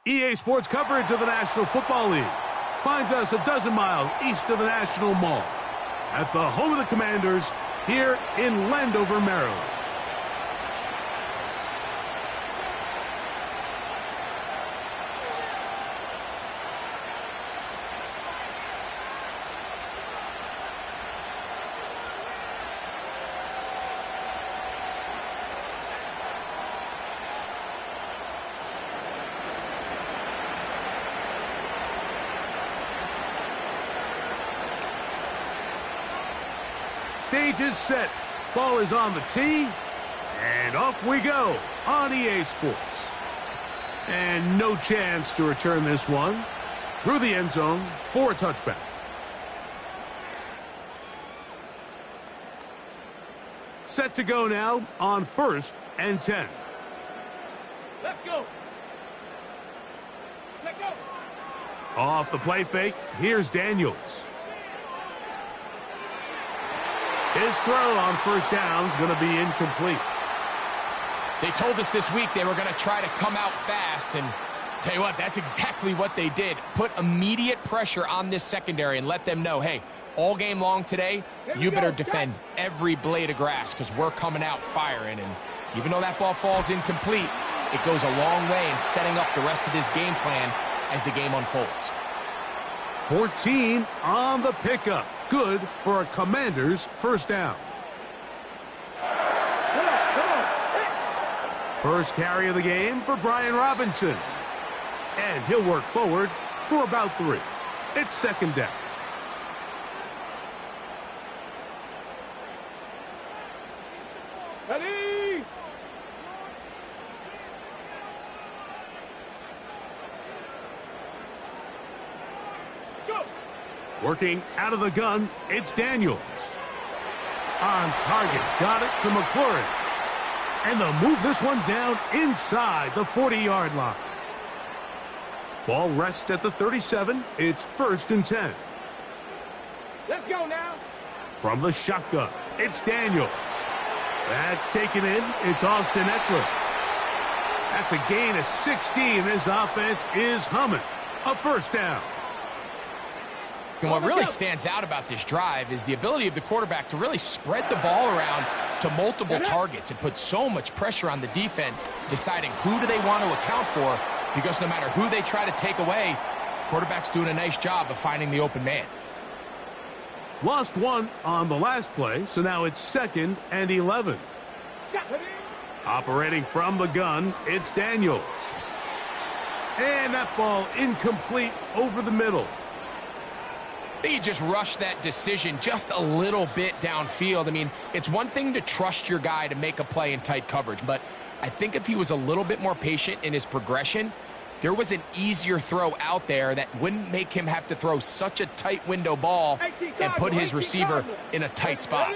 EA Sports coverage of the National Football League finds us a dozen miles east of the National Mall at the home of the Commanders here in Landover, Maryland. Stage is set. Ball is on the tee. And off we go on EA Sports. And no chance to return this one through the end zone for a touchback. Set to go now on 1st and 10. Let's go. Let's go. Off the play fake, here's Daniels. His throw on 1st down is going to be incomplete. They told us this week they were going to try to come out fast, and tell you what, that's exactly what they did. Put immediate pressure on this secondary and let them know, hey, all game long today, you better defend every blade of grass because we're coming out firing. And even though that ball falls incomplete, it goes a long way in setting up the rest of this game plan as the game unfolds. 14 on the pickup. Good for a Commander's 1st down. First carry of the game for Brian Robinson. And he'll work forward for about 3. It's 2nd down. Ready? Go. Working out of the gun, it's Daniels. On target, got it to McLaurin. And they'll move this one down inside the 40-yard line. Ball rests at the 37. It's 1st and 10. Let's go now. From the shotgun, it's Daniels. That's taken in. It's Austin Eckler. That's a gain of 16. This offense is humming. A 1st down. And what really stands out about this drive is the ability of the quarterback to really spread the ball around to multiple targets and put so much pressure on the defense, deciding who do they want to account for, because no matter who they try to take away, quarterback's doing a nice job of finding the open man. Lost one on the last play, so now it's 2nd and 11. Operating from the gun, it's Daniels. And that ball incomplete over the middle. I think he just rushed that decision just a little bit downfield. I mean, it's one thing to trust your guy to make a play in tight coverage, but I think if he was a little bit more patient in his progression, there was an easier throw out there that wouldn't make him have to throw such a tight window ball and put his receiver in a tight spot.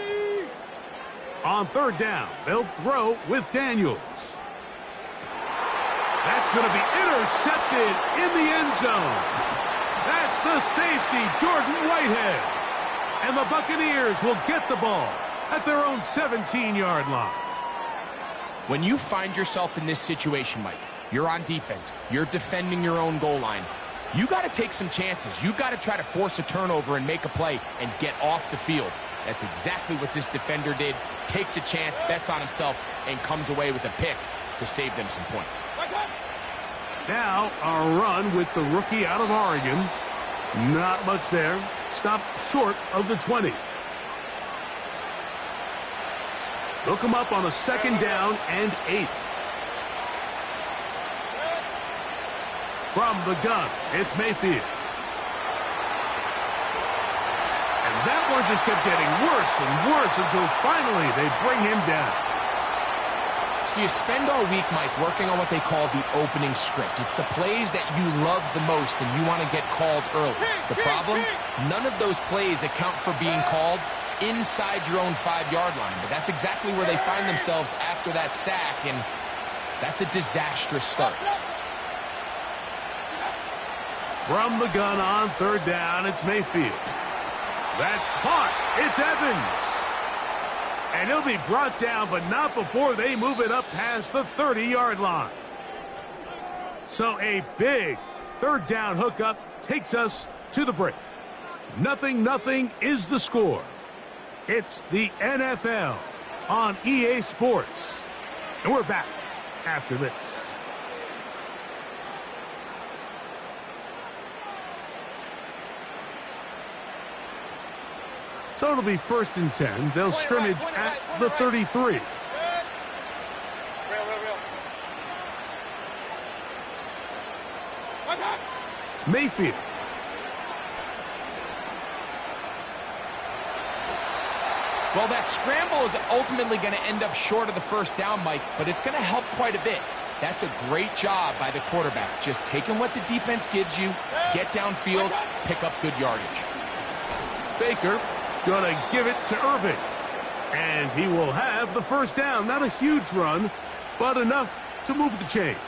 On 3rd down, they'll throw with Daniels. That's going to be intercepted in the end zone. That's the safety, Jordan Whitehead. And the Buccaneers will get the ball at their own 17-yard line. When you find yourself in this situation, Mike, you're on defense, you're defending your own goal line, you got to take some chances. You got to try to force a turnover and make a play and get off the field. That's exactly what this defender did. Takes a chance, bets on himself, and comes away with a pick to save them some points. Now a run with the rookie out of Oregon. Not much there. Stopped short of the 20. They'll come up on a 2nd down and 8. From the gun, it's Mayfield. And that one just kept getting worse and worse until finally they bring him down. So you spend all week, Mike, working on what they call the opening script. It's the plays that you love the most and you want to get called early. The problem, none of those plays account for being called inside your own 5-yard line. But that's exactly where they find themselves after that sack, and that's a disastrous start. From the gun on 3rd down, it's Mayfield. That's caught. It's Evans. And he'll be brought down, but not before they move it up past the 30-yard line. So a big third down hookup takes us to the break. 0-0 is the score. It's the NFL on EA Sports. And we're back after this. So it'll be 1st and 10. They'll scrimmage at the 33. Mayfield. Well, that scramble is ultimately going to end up short of the first down, Mike, but it's going to help quite a bit. That's a great job by the quarterback. Just taking what the defense gives you, get downfield, pick up good yardage. Baker gonna give it to Irving. And he will have the first down. Not a huge run, but enough to move the chains.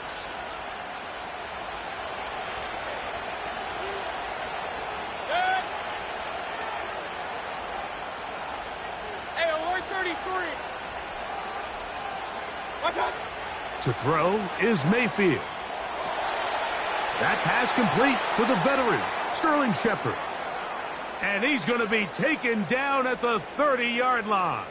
Hey, alert 33. Watch out. To throw is Mayfield. That pass complete to the veteran, Sterling Shepard. And he's going to be taken down at the 30-yard line.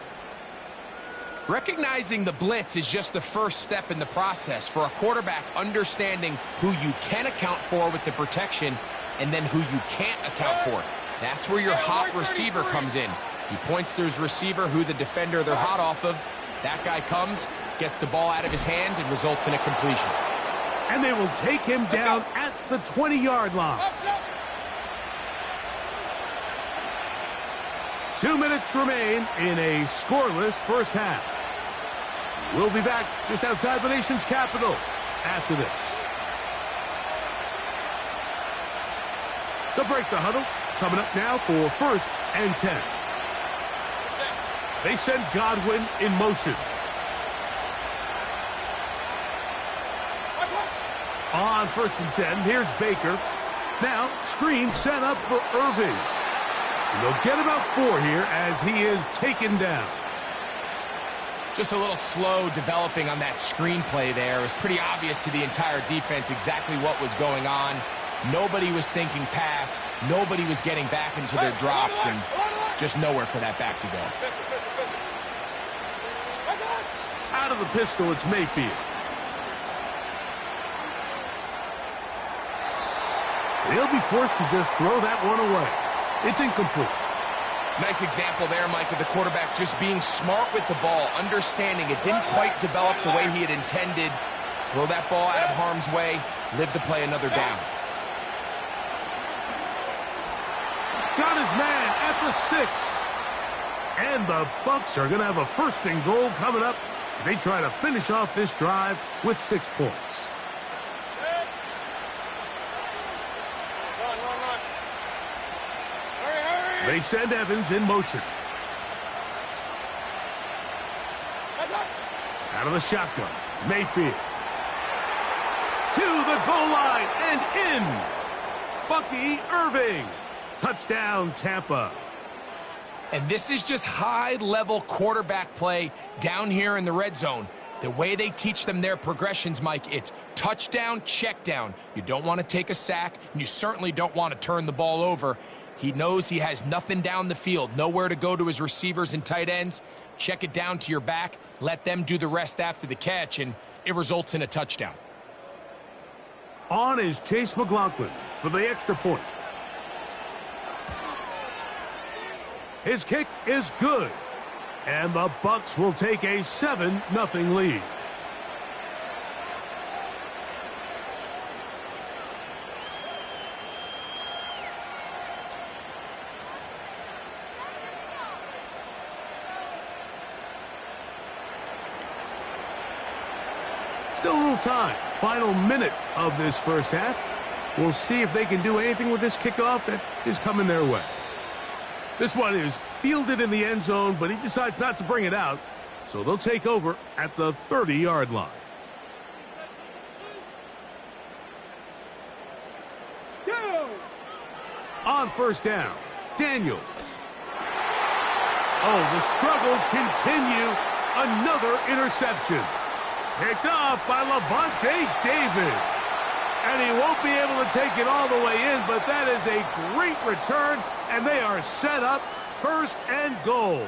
Recognizing the blitz is just the first step in the process for a quarterback, understanding who you can account for with the protection and then who you can't account for. That's where your hot receiver comes in. He points to his receiver, who the defender they're hot off of. That guy comes, gets the ball out of his hand, and results in a completion. And they will take him down at the 20-yard line. 2 minutes remain in a scoreless first half. We'll be back just outside the nation's capital after this. They'll break the huddle. Coming up now for 1st and 10. They send Godwin in motion. On 1st and 10, here's Baker. Now, screen set up for Irving. And they'll get about 4 here as he is taken down. Just a little slow developing on that screenplay there. It was pretty obvious to the entire defense exactly what was going on. Nobody was thinking pass. Nobody was getting back into their drops, and just nowhere for that back to go. Out of the pistol, it's Mayfield. He'll be forced to just throw that one away. It's incomplete. Nice example there, Mike, of the quarterback just being smart with the ball, understanding it didn't quite develop the way he had intended. Throw that ball out of harm's way, live to play another down. Got his man at the 6. And the Bucs are going to have a 1st and goal coming up as they try to finish off this drive with 6 points. They send Evans in motion. Out of the shotgun, Mayfield. To the goal line and in. Bucky Irving. Touchdown, Tampa. And this is just high-level quarterback play down here in the red zone. The way they teach them their progressions, Mike, it's touchdown, check down. You don't want to take a sack, and you certainly don't want to turn the ball over. He knows he has nothing down the field, nowhere to go to his receivers and tight ends. Check it down to your back, let them do the rest after the catch, and it results in a touchdown. On is Chase McLaughlin for the extra point. His kick is good, and the Bucs will take a 7-0 lead. Still a little time. Final minute of this first half. We'll see if they can do anything with this kickoff that is coming their way. This one is fielded in the end zone, but he decides not to bring it out. So they'll take over at the 30-yard line. On 1st down, Daniels. Oh, the struggles continue. Another interception. Picked off by Levante David. And he won't be able to take it all the way in, but that is a great return, and they are set up 1st and goal.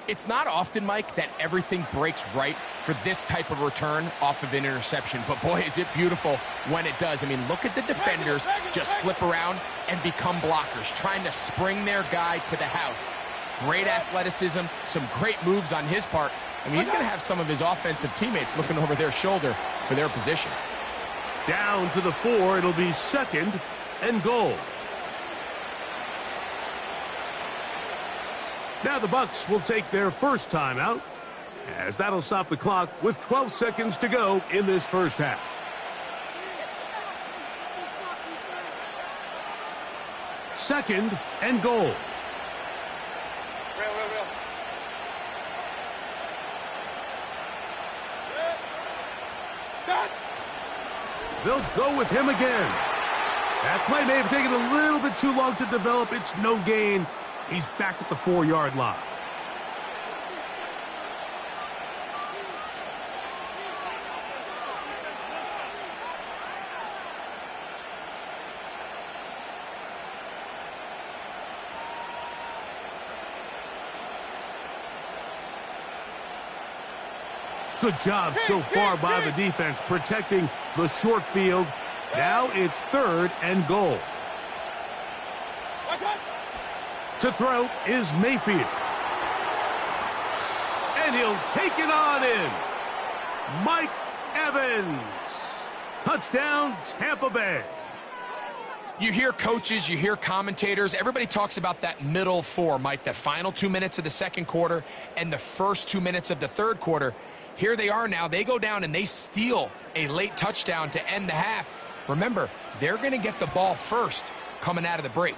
It's not often, Mike, that everything breaks right for this type of return off of an interception. But, boy, is it beautiful when it does. I mean, look at the defenders just flip around and become blockers, trying to spring their guy to the house. Great athleticism, some great moves on his part. I mean, he's going to have some of his offensive teammates looking over their shoulder for their position. Down to the 4, it'll be 2nd and goal. Now the Bucs will take their first timeout, as that'll stop the clock with 12 seconds to go in this first half. Second and goal. They'll go with him again. That play may have taken a little bit too long to develop. It's no gain. He's back at the 4-yard line. Good job so far by the defense protecting the short field. Now it's 3rd and goal. To throw is Mayfield. And he'll take it on in. Mike Evans. Touchdown, Tampa Bay. You hear coaches, you hear commentators, everybody talks about that middle 4, Mike, the final 2 minutes of the second quarter and the first 2 minutes of the third quarter. Here they are now. They go down and they steal a late touchdown to end the half. Remember, they're going to get the ball first coming out of the break.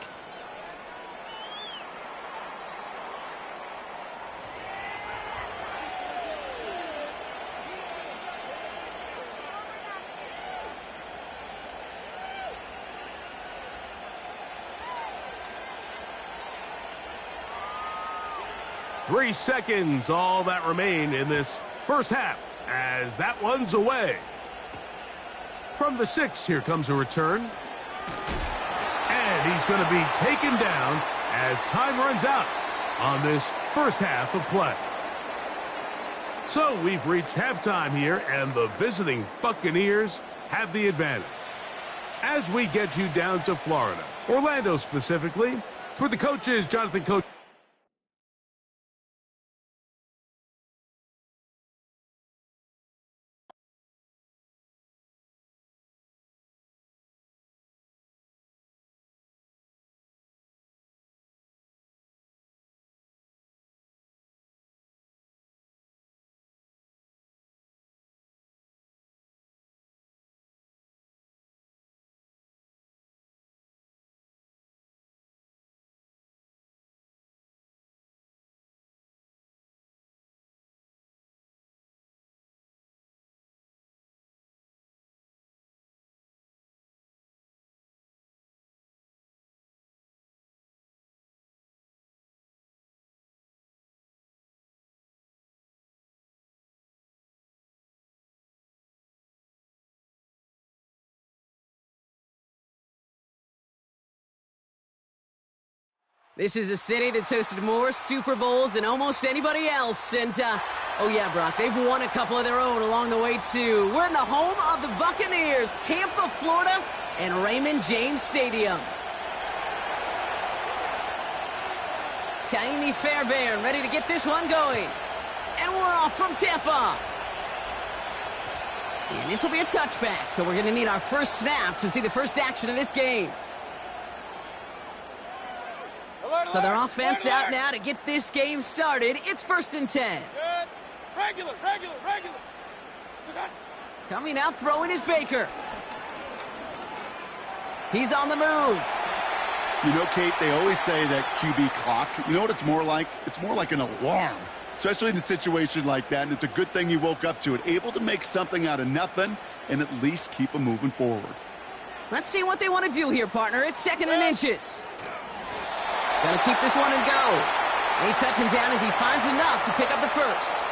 Three seconds, all that remain in this first half, as that one's away. From the 6, here comes a return. And he's going to be taken down as time runs out on this first half of play. So we've reached halftime here, and the visiting Buccaneers have the advantage. As we get you down to Florida, Orlando specifically, for the coaches, Jonathan Coach. This is a city that's hosted more Super Bowls than almost anybody else. And, oh yeah, Brock, they've won a couple of their own along the way, too. We're in the home of the Buccaneers, Tampa, Florida, and Raymond James Stadium. Kaimi Fairbairn ready to get this one going. And we're off from Tampa. And this will be a touchback, so we're going to need our first snap to see the first action of this game. So their offense out now to get this game started. It's 1st and 10. Good. Regular. Coming out throwing is Baker. He's on the move. You know, Kate, they always say that QB clock. You know what it's more like? It's more like an alarm, especially in a situation like that. And it's a good thing he woke up to it, able to make something out of nothing and at least keep him moving forward. Let's see what they want to do here, partner. It's 2nd and inches. Gonna keep this one and go. They touch him down as he finds enough to pick up the first.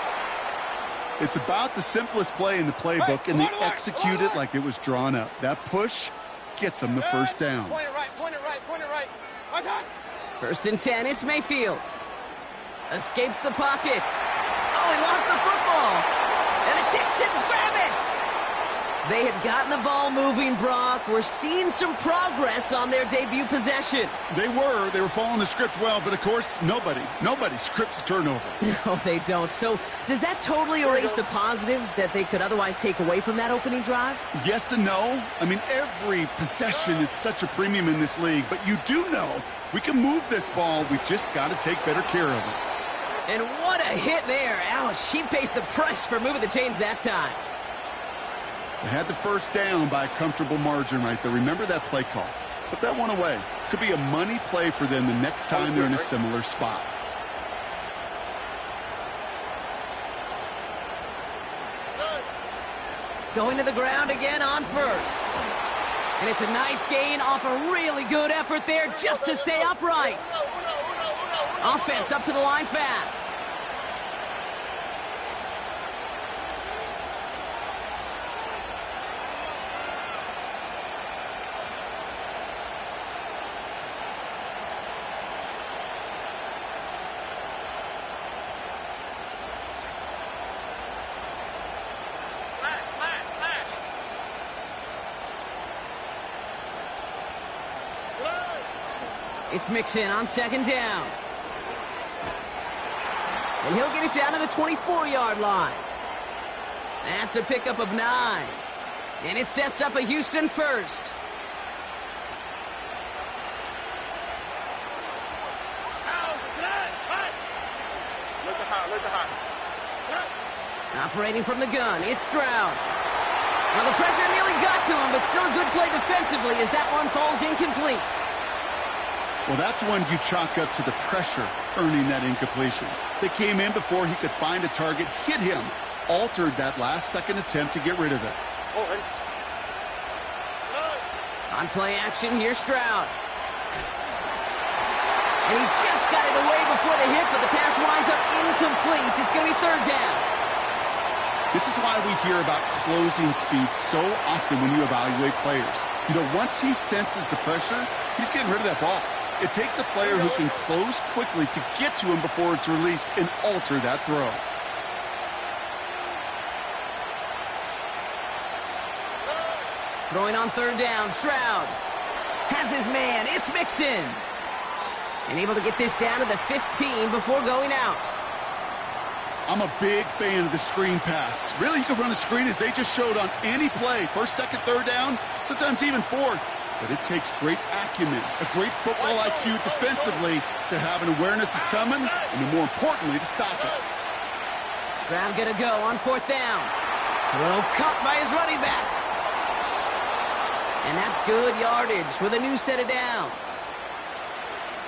It's about the simplest play in the playbook, and they execute it like it was drawn up. That push gets them the first down. Point it right, point it right, point it right. Watch out. 1st and 10, it's Mayfield. Escapes the pocket. Oh, he lost the football. And the Texans grab it. They had gotten the ball moving, Brock. We're seeing some progress on their debut possession. They were following the script well, but of course, nobody scripts a turnover. No, they don't. So does that totally erase the positives that they could otherwise take away from that opening drive? Yes and no. I mean, every possession is such a premium in this league, but you do know we can move this ball. We've just got to take better care of it. And what a hit there. Ouch, she pays the price for moving the chains that time. They had the first down by a comfortable margin right there. Remember that play call. Put that one away. Could be a money play for them the next time they're in a similar spot. Going to the ground again on 1st. And it's a nice gain off a really good effort there just to stay upright. Offense up to the line fast. It's Mixon on 2nd down. And he'll get it down to the 24-yard line. That's a pickup of 9. And it sets up a Houston 1st. Operating from the gun, it's Stroud. Well, the pressure nearly got to him, but still a good play defensively as that one falls incomplete. Well, that's one you chalk up to the pressure earning that incompletion. They came in before he could find a target, hit him, altered that last-second attempt to get rid of it. On play action, here's Stroud. And he just got it away before the hit, but the pass winds up incomplete. It's going to be 3rd down. This is why we hear about closing speed so often when you evaluate players. You know, once he senses the pressure, he's getting rid of that ball. It takes a player who can close quickly to get to him before it's released and alter that throw. Throwing on 3rd down, Stroud has his man. It's Mixon. And able to get this down to the 15 before going out. I'm a big fan of the screen pass. Really, you can run a screen as they just showed on any play. 1st, 2nd, 3rd down, sometimes even 4th. But it takes great acumen, a great football IQ defensively to have an awareness it's coming, and then more importantly, to stop it. Stroud gonna go on 4th down. Throw caught by his running back. And that's good yardage with a new set of downs.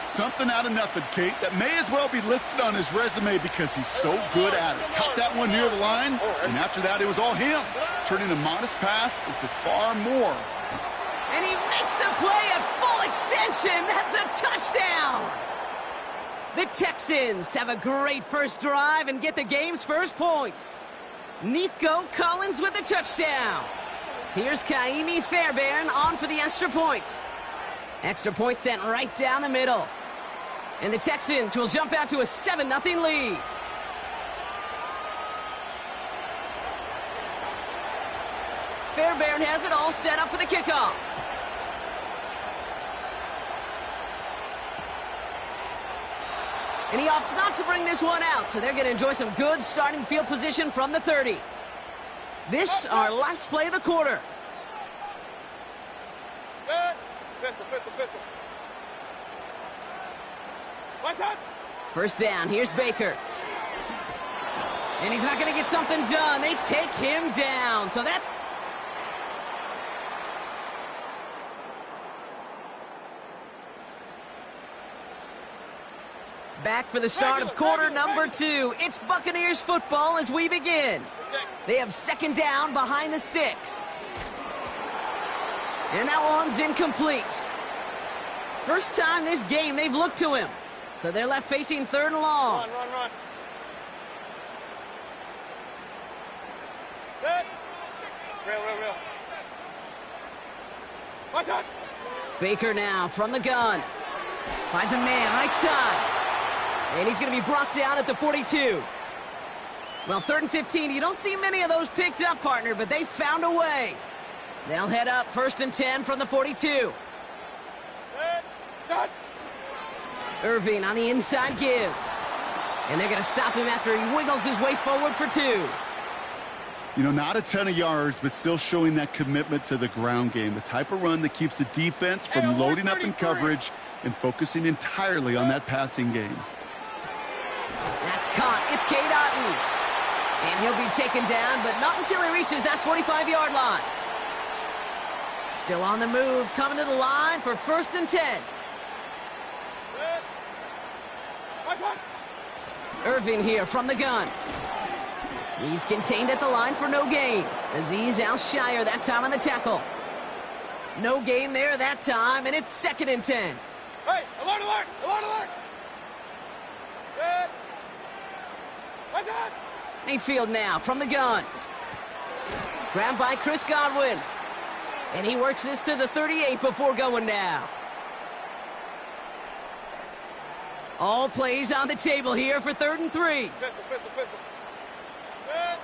Something out of nothing, Kate, that may as well be listed on his resume because he's so good at it. Caught that one near the line, and after that, it was all him. Turning a modest pass into far more. And he makes the play at full extension. That's a touchdown. The Texans have a great first drive and get the game's first points. Nico Collins with the touchdown. Here's Kaimi Fairbairn on for the extra point. Extra point sent right down the middle. And the Texans will jump out to a 7-0 lead. Fairbairn has it all set up for the kickoff. And he opts not to bring this one out, so they're going to enjoy some good starting field position from the 30. This, our last play of the quarter. Pistol. Watch out. 1st down, here's Baker. And he's not going to get something done. They take him down. So that... Back for the start of quarter number 2. It's Buccaneers football as we begin. They have 2nd down behind the sticks. And that one's incomplete. First time this game they've looked to him. So they're left facing 3rd and long. Run. Set. Real. Watch out. Baker now from the gun. Finds a man, right side. And he's going to be brought down at the 42. Well, 3rd and 15, you don't see many of those picked up, partner, but they found a way. They'll head up 1st and 10 from the 42. Set. Shot. Irving on the inside give. And they're going to stop him after he wiggles his way forward for 2. You know, not a ton of yards, but still showing that commitment to the ground game. The type of run that keeps the defense from loading up in coverage and focusing entirely on that passing game. That's caught. It's Cade Otton. And he'll be taken down, but not until he reaches that 45-yard line. Still on the move, coming to the line for 1st and 10. Set. Watch out. Irving here from the gun. He's contained at the line for no gain. Aziz Al-Shire that time on the tackle. No gain there that time, and it's 2nd and 10. Hey, alert. Set. Watch out. Mayfield now from the gun. Grabbed by Chris Godwin. And he works this to the 38 before going down. All plays on the table here for 3rd and 3. Pistol. Set.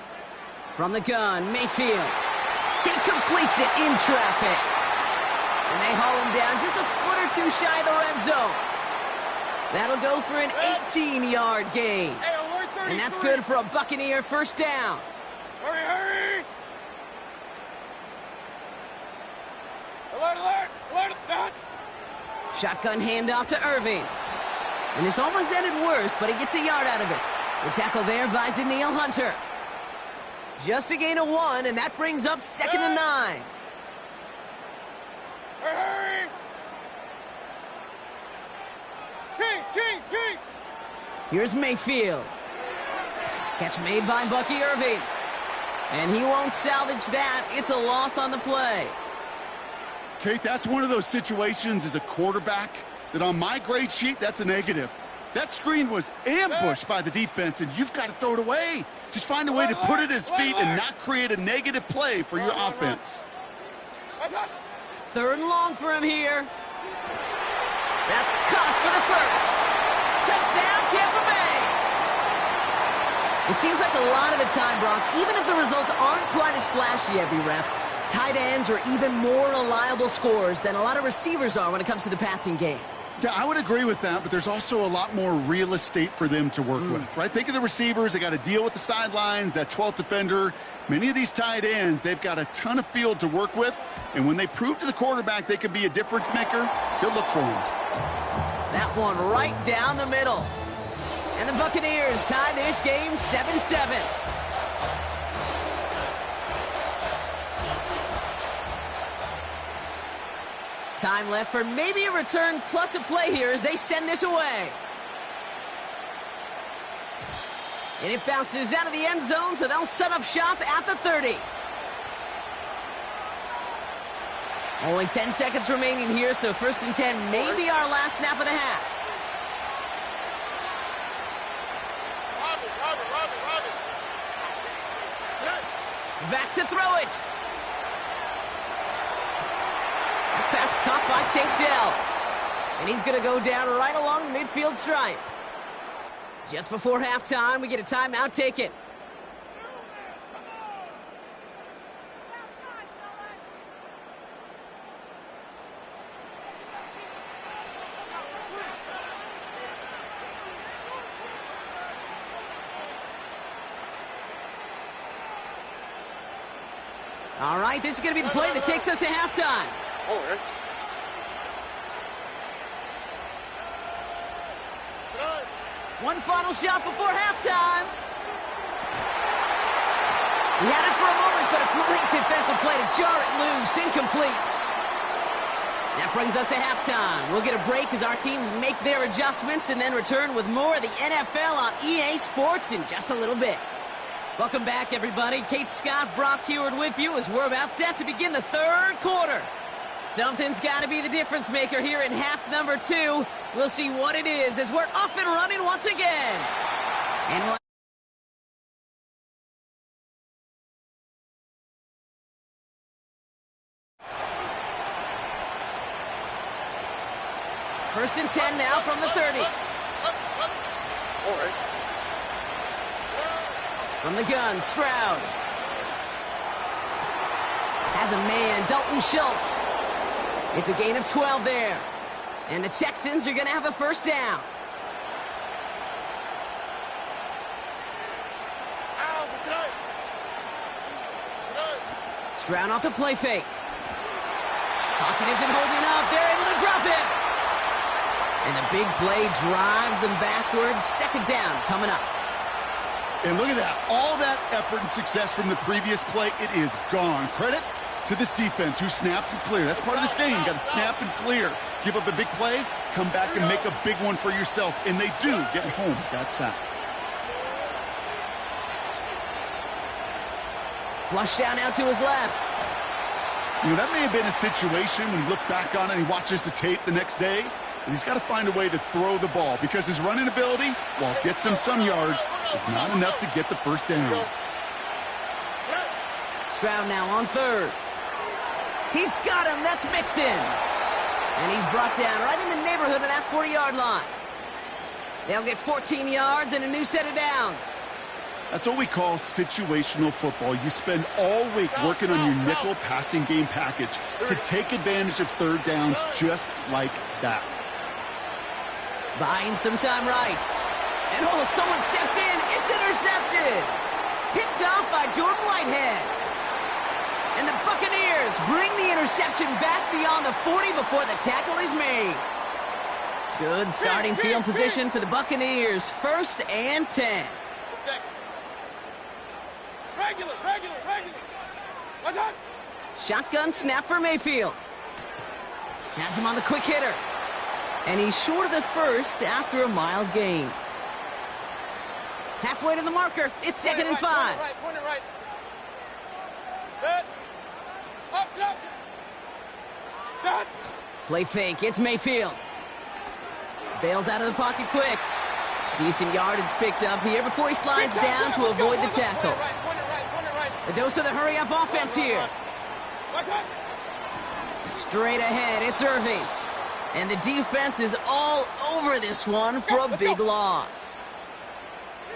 From the gun, Mayfield. He completes it in traffic. And they haul him down just a foot or 2 shy of the red zone. That'll go for an 18-yard gain. Hey, alert 33. And that's good for a Buccaneer 1st down. Hurry. Alert. Dot. Shotgun handoff to Irving. And this almost ended worse, but he gets a yard out of it. The tackle there by Daniil Hunter. Just a gain of 1, and that brings up 2nd and 9. Hurry. Kings. Here's Mayfield. Catch made by Bucky Irving. And he won't salvage that. It's a loss on the play. Kate, that's one of those situations as a quarterback that on my grade sheet, that's a negative. That screen was ambushed by the defense, and you've got to throw it away. Just find a way to put it at his feet and not create a negative play for your offense. 3rd and long for him here. That's caught for the 1st. Touchdown, Tampa Bay. It seems like a lot of the time, Brock, even if the results aren't quite as flashy every rep, tight ends are even more reliable scorers than a lot of receivers are when it comes to the passing game. Yeah, I would agree with that, but there's also a lot more real estate for them to work with, right? Think of the receivers. They got to deal with the sidelines, that 12th defender. Many of these tight ends, they've got a ton of field to work with, and when they prove to the quarterback they can be a difference maker, they'll look for him. That one right down the middle. And the Buccaneers tie this game 7-7. Time left for maybe a return plus a play here as they send this away. And it bounces out of the end zone, so they'll set up shop at the 30. Only 10 seconds remaining here, so 1st and 10 may be our last snap of the half. Back to throw it. Pass caught by Tate Dell. And he's going to go down right along the midfield stripe. Just before halftime, we get a timeout taken. All right, this is going to be the play that takes us to halftime. One final shot before halftime. He had it for a moment, but a great defensive play to jar it loose. Incomplete. That brings us to halftime. We'll get a break as our teams make their adjustments and then return with more of the NFL on EA Sports in just a little bit. Welcome back, everybody. Kate Scott, Brock Heward with you as we're about set to begin the 3rd quarter. Something's got to be the difference maker here in half number 2. We'll see what it is as we're off and running once again. And First and 10 now from the 30. All right. From the gun, Stroud. Has a man, Dalton Schultz. It's a gain of 12 there. And the Texans are going to have a first down. Stroud off the play fake. Pocket isn't holding up. They're able to drop it. And the big play drives them backwards. Second down coming up. And look at that. All that effort and success from the previous play, it is gone. Credit to this defense who snapped and cleared. That's part of this game. You got to snap and clear. Give up a big play, come back and make a big one for yourself. And they do get home that sack. Flush down out to his left. You know, that may have been a situation when you look back on it and he watches the tape the next day. And he's got to find a way to throw the ball because his running ability, while it gets him some yards, is not enough to get the first down. Stroud now on third. He's got him. That's Mixon. And he's brought down right in the neighborhood of that 40-yard line. They'll get 14 yards and a new set of downs. That's what we call situational football. You spend all week working on your nickel passing game package to take advantage of third downs just like that. Buying some time right. And oh, someone stepped in. It's intercepted. Picked off by Jordan Whitehead. And the Buccaneers bring the interception back beyond the 40 before the tackle is made. Good starting field position for the Buccaneers. First and 10. Regular. What's up? Shotgun snap for Mayfield. Has him on the quick hitter. And he's short of the first after a mild gain. Halfway to the marker. It's second and 5. Corner right. Set. Up. Set. Play fake. It's Mayfield. Bails out of the pocket quick. Decent yardage picked up here before he slides down to avoid the tackle. Corner right. A dose of the hurry-up offense here. Straight ahead, it's Irving. And the defense is all over this one for a big loss.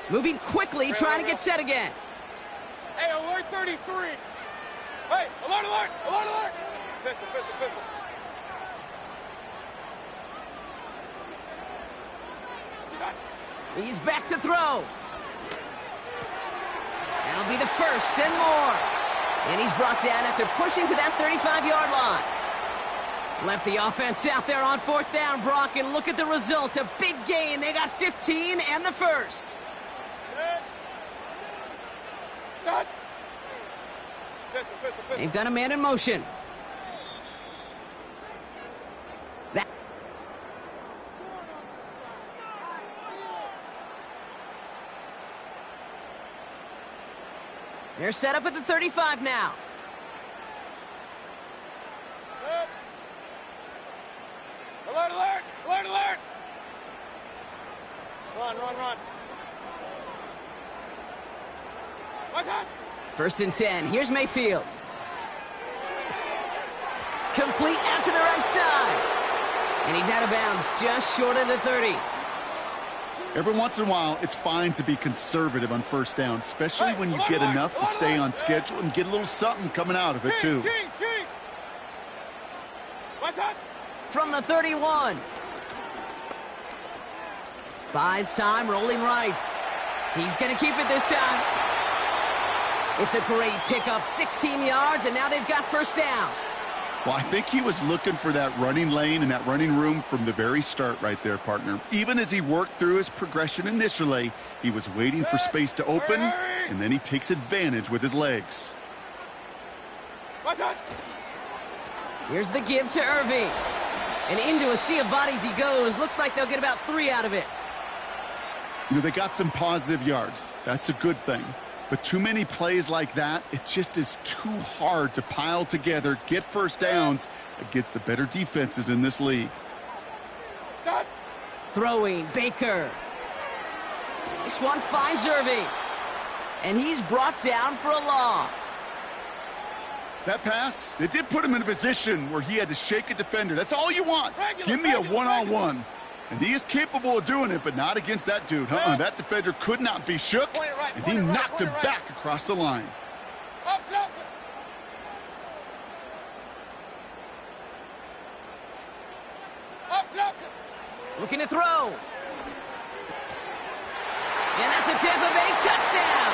Moving quickly, trying to get set again. Hey, alert 33. Hey, alert. Pistol. He's back to throw. That'll be the first and more. And he's brought down after pushing to that 35-yard line. Left the offense out there on fourth down, Brock, and look at the result. A big gain. They got 15 and the first. They've got a man in motion. They're set up at the 35 now. Alert. Run. What's up? First and 10. Here's Mayfield. Complete out to the right side. And he's out of bounds just short of the 30. Every once in a while, it's fine to be conservative on first down, especially when you get enough to stay on schedule and get a little something coming out of it, too. King. What's up? From the 31. Buys time, rolling right. He's going to keep it this time. It's a great pickup, 16 yards, and now they've got first down. Well, I think he was looking for that running lane and that running room from the very start right there, partner. Even as he worked through his progression initially, he was waiting for space to open, and then he takes advantage with his legs. What's up? Here's the give to Irving. And into a sea of bodies he goes. Looks like they'll get about 3 out of it. You know, they got some positive yards. That's a good thing. But too many plays like that, it just is too hard to pile together, get first downs against the better defenses in this league. Throwing, Baker. This one finds Irving. And he's brought down for a loss. That pass, it did put him in a position where he had to shake a defender. That's all you want. Give me a one-on-one. And he is capable of doing it, but not against that dude. That defender could not be shook, and he knocked him back across the line. Looking to throw. And that's a Tampa Bay touchdown.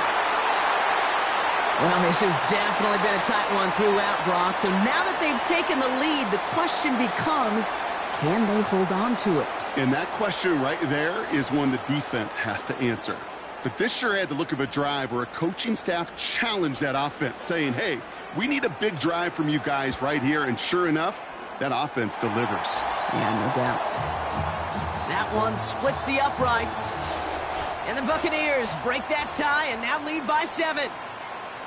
Well, this has definitely been a tight one throughout, Brock. So now that they've taken the lead, the question becomes, can they hold on to it? And that question right there is one the defense has to answer. But this sure had the look of a drive where a coaching staff challenged that offense, saying, hey, we need a big drive from you guys right here. And sure enough, that offense delivers. Yeah, no doubt. That one splits the uprights. And the Buccaneers break that tie and now lead by 7.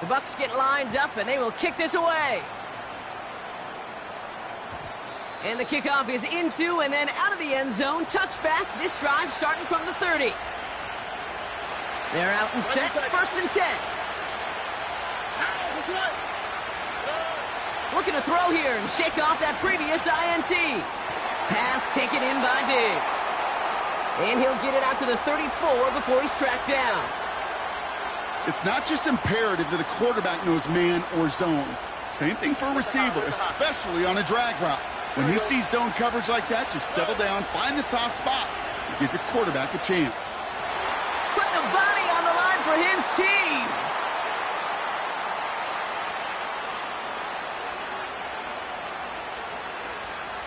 The Bucs get lined up, and they will kick this away. And the kickoff is into and then out of the end zone. Touchback. This drive starting from the 30. They're out and set. 1st and 10. Looking to throw here and shake off that previous INT. Pass taken in by Diggs. And he'll get it out to the 34 before he's tracked down. It's not just imperative that a quarterback knows man or zone. Same thing for a receiver, especially on a drag route. When he sees zone coverage like that, just settle down, find the soft spot, and give your quarterback a chance. Put the body on the line for his team.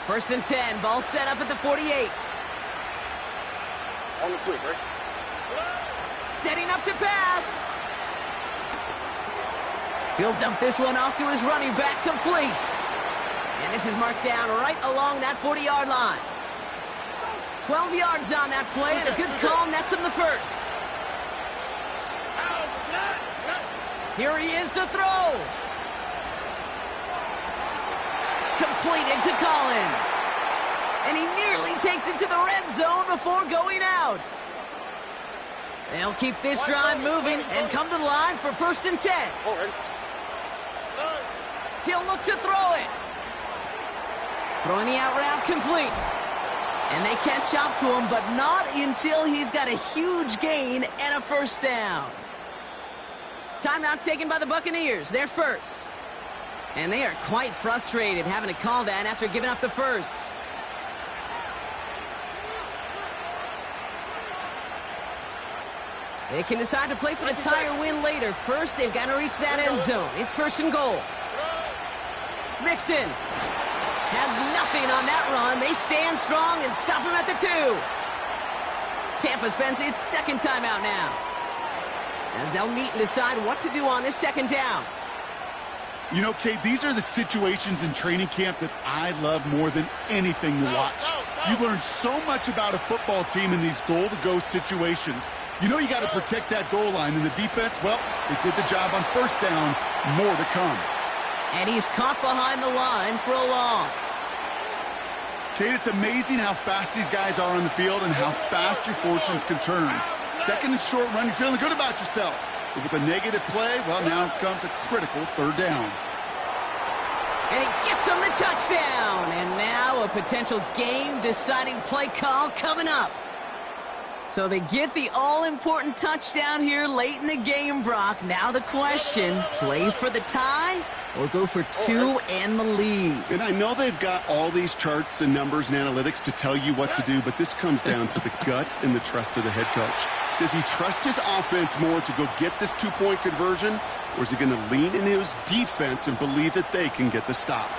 First and 10, ball set up at the 48. On the quick, right? Setting up to pass. He'll dump this one off to his running back, complete. And this is marked down right along that 40-yard line. 12 yards on that play, and a good call nets him the first. Here he is to throw. Completed to Collins. And he nearly takes it to the red zone before going out. They'll keep this drive moving and come to the line for 1st and 10. He'll look to throw it. Throwing the out route complete. And they catch up to him, but not until he's got a huge gain and a first down. Timeout taken by the Buccaneers. They're first. And they are quite frustrated having to call that after giving up the first. They can decide to play for the tie or win later. First, they've got to reach that end zone. It's 1st and goal. Mixon has nothing on that run. They stand strong and stop him at the 2. Tampa spends its 2nd timeout now, as they'll meet and decide what to do on this 2nd down. You know, Kate, these are the situations in training camp that I love more than anything to watch. You learn so much about a football team in these goal-to-go situations. You know you got to protect that goal line, and the defense, well, they did the job on 1st down. More to come. And he's caught behind the line for a loss. Kate, it's amazing how fast these guys are on the field and how fast your fortunes can turn. 2nd and short run, you're feeling good about yourself. But with a negative play, well, now comes a critical 3rd down. And he gets him the touchdown. And now a potential game-deciding play call coming up. So they get the all-important touchdown here late in the game, Brock. Now the question, play for the tie or go for 2 and the lead? And I know they've got all these charts and numbers and analytics to tell you what to do, but this comes down to the gut and the trust of the head coach. Does he trust his offense more to go get this 2-point conversion, or is he going to lean into his defense and believe that they can get the stop?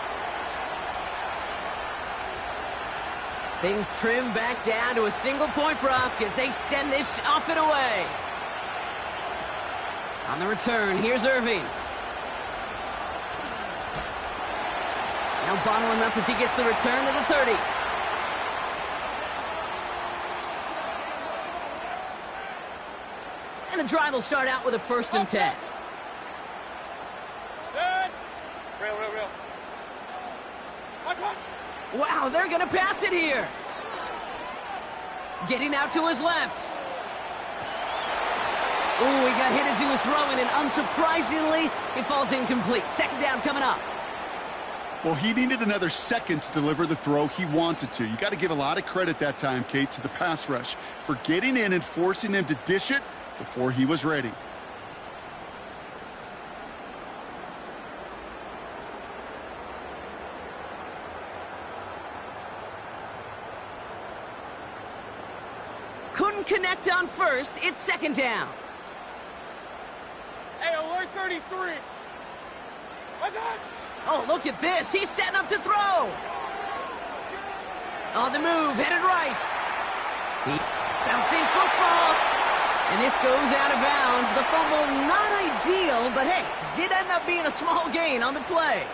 Things trim back down to a single-point, Brock, as they send this off and away. On the return, here's Irving. Now bottle him up as he gets the return to the 30. And the drive will start out with a 1st and 10. Real. Watch. Wow, they're going to pass it here. Getting out to his left. Oh, he got hit as he was throwing, and unsurprisingly, it falls incomplete. Second down coming up. Well, he needed another second to deliver the throw he wanted to. You got to give a lot of credit that time, Kate, to the pass rush for getting in and forcing him to dish it before he was ready. Couldn't connect on first. It's second down. Hey, alert 33. What's that? Oh, look at this. He's setting up to throw. On the move, headed right. Bouncing football. And this goes out of bounds. The fumble, not ideal, but hey, did end up being a small gain on the play.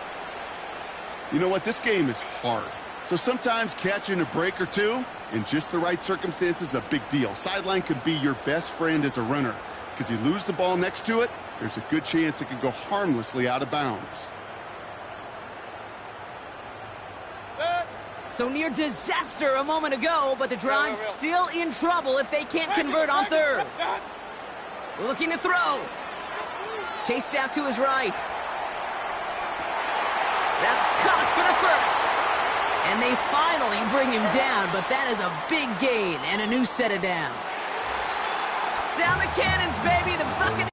You know what? This game is hard. So sometimes catching a break or two in just the right circumstances is a big deal. Sideline could be your best friend as a runner because you lose the ball next to it, there's a good chance it could go harmlessly out of bounds. So near disaster a moment ago, but the drive's still in trouble if they can't convert on third. Looking to throw. Chased out to his right. That's caught for the first. And they finally bring him down, but that is a big gain and a new set of downs. Sound the cannons, baby. The Buccaneers.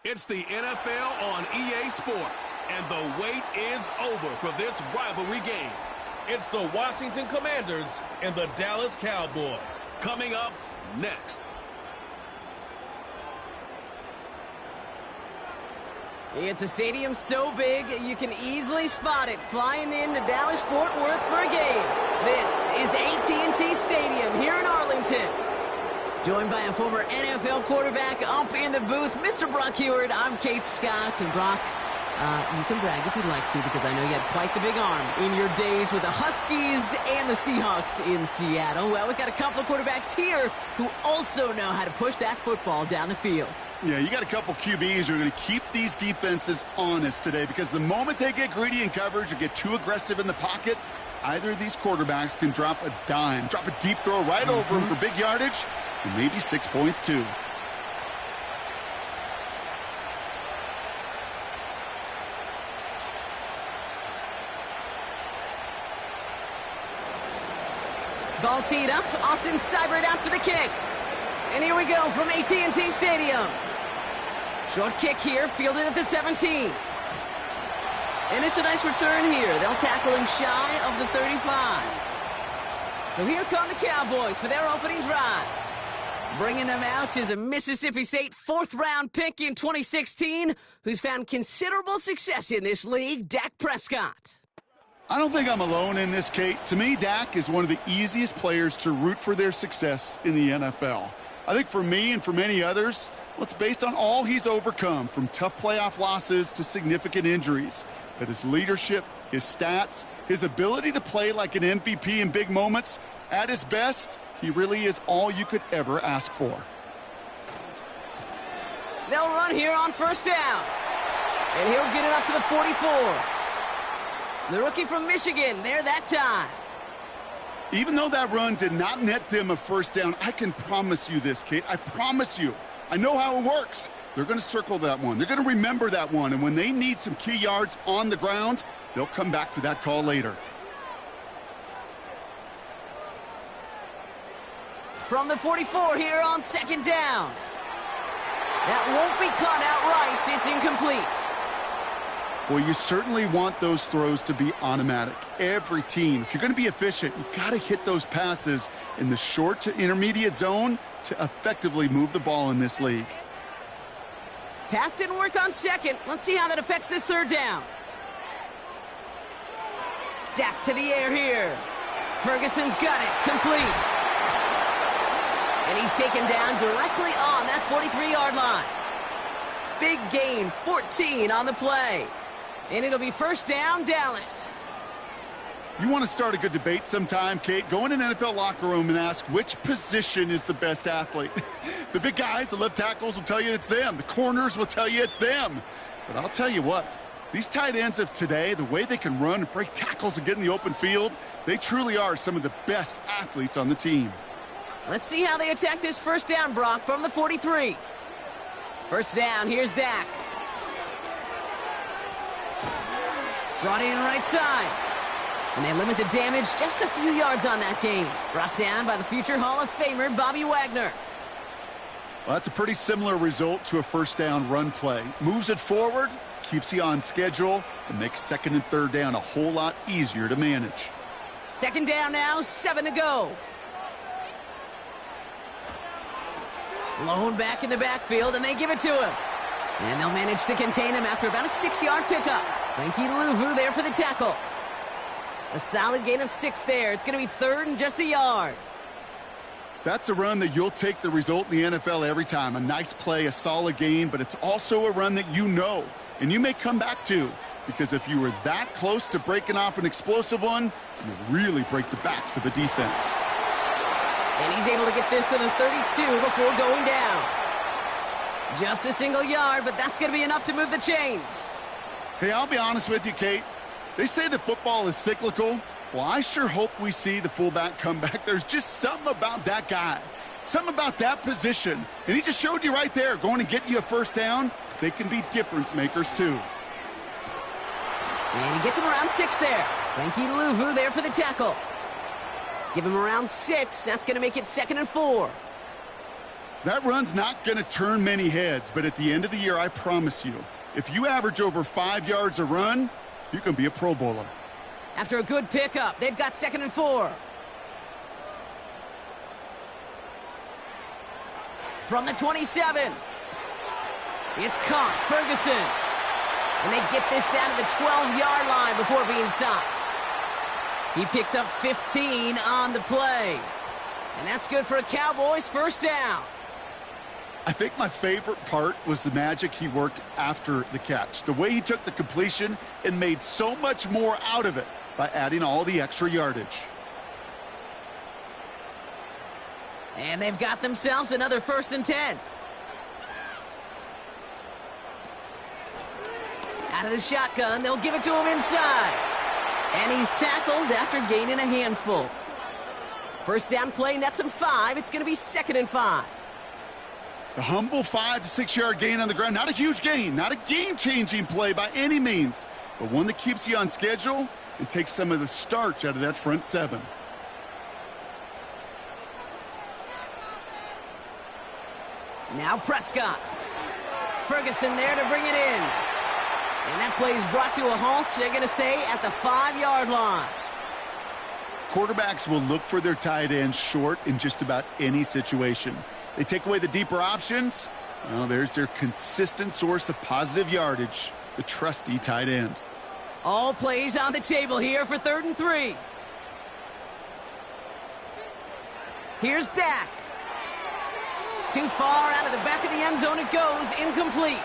It's the NFL on EA Sports, and the wait is over for this rivalry game. It's the Washington Commanders and the Dallas Cowboys. Coming up next. It's a stadium so big you can easily spot it flying into Dallas-Fort Worth for a game. This is AT&T Stadium here in Arlington. Joined by a former NFL quarterback up in the booth, Mr. Brock Heward. I'm Kate Scott. And Brock, you can brag if you'd like to, because I know you had quite the big arm in your days with the Huskies and the Seahawks in Seattle. Well, we've got a couple of quarterbacks here who also know how to push that football down the field. Yeah, you got a couple QBs who are going to keep these defenses honest today, because the moment they get greedy in coverage or get too aggressive in the pocket, either of these quarterbacks can drop a dime, drop a deep throw right over him for big yardage, and maybe 6 points too. Ball teed up. Austin Seibert out for the kick. And here we go from AT&T Stadium. Short kick here, fielded at the 17. And it's a nice return here. They'll tackle him shy of the 35. So here come the Cowboys for their opening drive. Bringing them out is a Mississippi State fourth-round pick in 2016 who's found considerable success in this league, Dak Prescott. I don't think I'm alone in this, Kate. To me, Dak is one of the easiest players to root for their success in the NFL. I think for me and for many others, well, it's based on all he's overcome, from tough playoff losses to significant injuries. But his leadership, his stats, his ability to play like an MVP in big moments, at his best, he really is all you could ever ask for. They'll run here on first down. And he'll get it up to the 44. The rookie from Michigan, there that time. Even though that run did not net them a first down, I can promise you this, Kate. I promise you. I know how it works. They're going to circle that one. They're going to remember that one. And when they need some key yards on the ground, they'll come back to that call later. From the 44 here on second down. That won't be caught outright. It's incomplete. Well, you certainly want those throws to be automatic. Every team, if you're going to be efficient, you got to hit those passes in the short to intermediate zone to effectively move the ball in this league. Pass didn't work on second. Let's see how that affects this third down. Dak to the air here. Ferguson's got it. Complete. And he's taken down directly on that 43-yard line. Big gain, 14 on the play. And it'll be first down, Dallas. You want to start a good debate sometime, Kate? Go in an NFL locker room and ask which position is the best athlete. The big guys, the left tackles will tell you it's them. The corners will tell you it's them. But I'll tell you what, these tight ends of today, the way they can run and break tackles and get in the open field, they truly are some of the best athletes on the team. Let's see how they attack this first down, Brock, from the 43. First down, here's Dak. Brought in right side. And they limit the damage just a few yards on that game. Brought down by the future Hall of Famer, Bobby Wagner. Well, that's a pretty similar result to a first down run play. Moves it forward, keeps you on schedule, and makes second and third down a whole lot easier to manage. Second down now, 7 to go. Lone back in the backfield, and they give it to him. And they'll manage to contain him after about a 6-yard pickup. Frankie Louvu there for the tackle. A solid gain of 6 there. It's going to be third and just a yard. That's a run that you'll take the result in the NFL every time. A nice play, a solid gain, but it's also a run that you know, and you may come back to, because if you were that close to breaking off an explosive one, you really break the backs of the defense. And he's able to get this to the 32 before going down. Just a single yard, but that's going to be enough to move the chains. Hey, I'll be honest with you, Kate. They say that football is cyclical. Well, I sure hope we see the fullback come back. There's just something about that guy, something about that position. And he just showed you right there, going to get you a first down. They can be difference makers, too. And he gets him around 6 there. Frankie Louvu there for the tackle. Give him around 6. That's going to make it 2nd and 4. That run's not going to turn many heads, but at the end of the year, I promise you, if you average over 5 yards a run, you can be a Pro Bowler. After a good pickup, they've got 2nd and 4. From the 27. It's caught. Ferguson. And they get this down to the 12-yard line before being stopped. He picks up 15 on the play. And that's good for a Cowboys first down. I think my favorite part was the magic he worked after the catch. The way he took the completion and made so much more out of it by adding all the extra yardage. And they've got themselves another 1st and 10. Out of the shotgun, they'll give it to him inside. And he's tackled after gaining a handful. First down play nets him 5. It's going to be 2nd and 5. A humble 5 to 6 yard gain on the ground. Not a huge gain, not a game-changing play by any means, but one that keeps you on schedule and takes some of the starch out of that front 7. Now Prescott. Ferguson there to bring it in. And that play is brought to a halt, they're going to say, at the 5-yard line. Quarterbacks will look for their tight end short in just about any situation. They take away the deeper options. Well, there's their consistent source of positive yardage, the trusty tight end. All plays on the table here for 3rd and 3. Here's Dak. Too far out of the back of the end zone it goes, incomplete.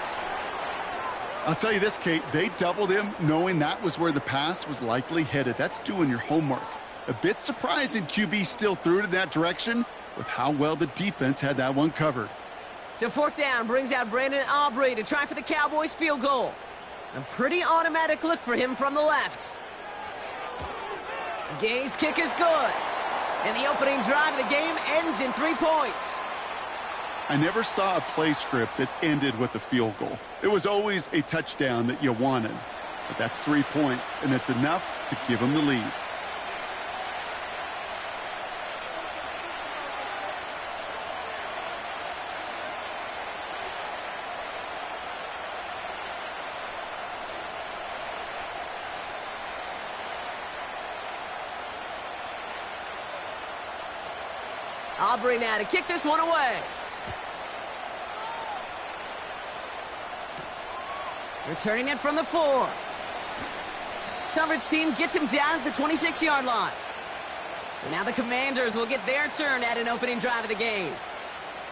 I'll tell you this, Kate, they doubled him knowing that was where the pass was likely headed. That's doing your homework. A bit surprising QB still threw it in that direction with how well the defense had that one covered. So 4th down brings out Brandon Aubrey to try for the Cowboys field goal. A pretty automatic look for him from the left. Gay's kick is good. And the opening drive of the game ends in 3 points. I never saw a play script that ended with a field goal. It was always a touchdown that you wanted. But that's 3 points, and it's enough to give them the lead. Aubrey now to kick this one away. Returning it from the 4. Coverage team gets him down at the 26-yard line. So now the Commanders will get their turn at an opening drive of the game.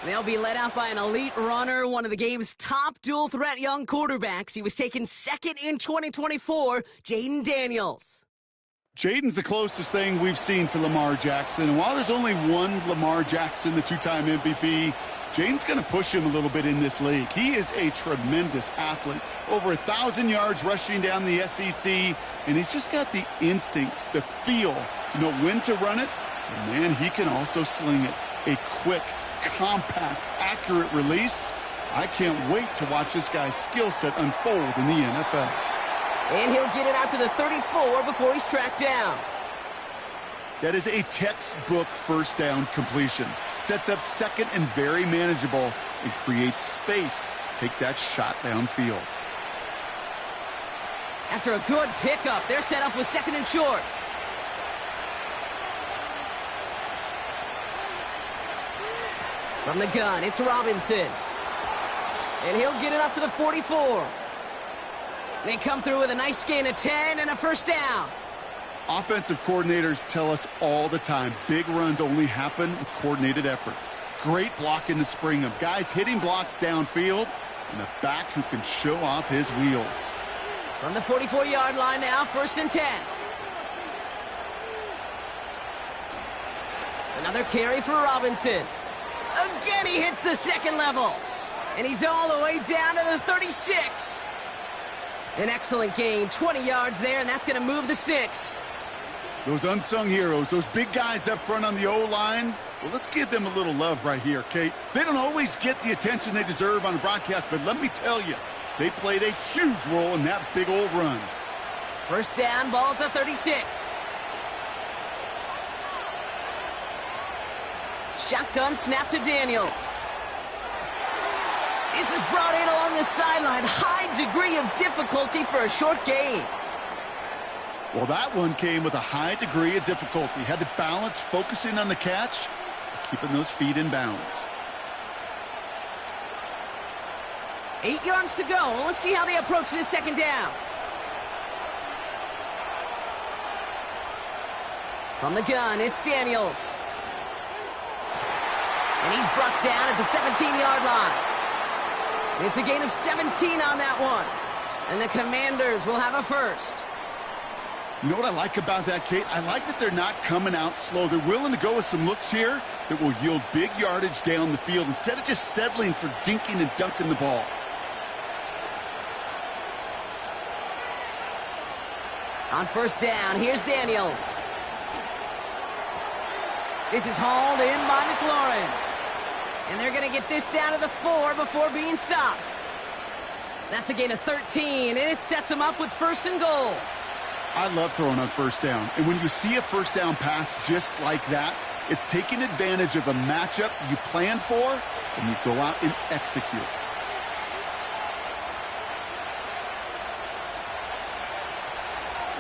They'll be led out by an elite runner, one of the game's top dual-threat young quarterbacks. He was taken 2nd in 2024, Jaden Daniels. Jaden's the closest thing we've seen to Lamar Jackson. And while there's only one Lamar Jackson, the 2-time MVP, Jaden's going to push him a little bit in this league. He is a tremendous athlete. Over 1,000 yards rushing down the SEC. And he's just got the instincts, the feel to know when to run it. And man, he can also sling it. A quick, compact, accurate release. I can't wait to watch this guy's skill set unfold in the NFL. And he'll get it out to the 34 before he's tracked down. That is a textbook first down completion. Sets up 2nd and very manageable and creates space to take that shot downfield. After a good pickup, they're set up with 2nd and short. From the gun, it's Robinson. And he'll get it up to the 44. They come through with a nice gain of 10 and a first down. Offensive coordinators tell us all the time, big runs only happen with coordinated efforts. Great blocking to spring them. Guys hitting blocks downfield, and a back who can show off his wheels. From the 44-yard line now, 1st and 10. Another carry for Robinson. Again, he hits the 2nd level. And he's all the way down to the 36. An excellent gain, 20 yards there, and that's going to move the sticks. Those unsung heroes, those big guys up front on the O-line, well, let's give them a little love right here, Kate. They don't always get the attention they deserve on a broadcast, but let me tell you, they played a huge role in that big old run. First down, ball at the 36. Shotgun snap to Daniels. This is brought in along the sideline. High degree of difficulty for a short gain. Well, that one came with a high degree of difficulty. Had to balance focusing on the catch, keeping those feet in bounds. 8 yards to go. Let's see how they approach this second down. From the gun, it's Daniels. And he's brought down at the 17-yard line. It's a gain of 17 on that one. And the Commanders will have a first. You know what I like about that, Kate? I like that they're not coming out slow. They're willing to go with some looks here that will yield big yardage down the field instead of just settling for dinking and dunking the ball. On first down, here's Daniels. This is hauled in by McLaurin. And they're going to get this down to the 4 before being stopped. That's a gain of 13, and it sets them up with first and goal. I love throwing on first down. And when you see a first down pass just like that, it's taking advantage of a matchup you plan for, and you go out and execute.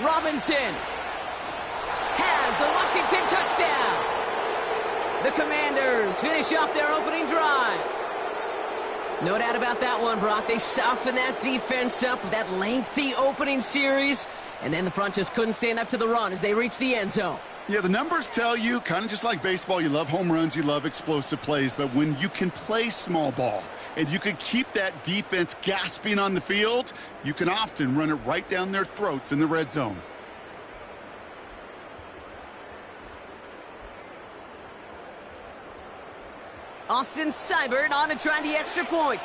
Robinson has the Washington touchdown. The Commanders finish off their opening drive. No doubt about that one, Brock. They softened that defense up with that lengthy opening series, and then the front just couldn't stand up to the run as they reached the end zone. Yeah, the numbers tell you, kind of just like baseball, you love home runs, you love explosive plays, but when you can play small ball and you can keep that defense gasping on the field, you can often run it right down their throats in the red zone. Austin Seibert on to try the extra point.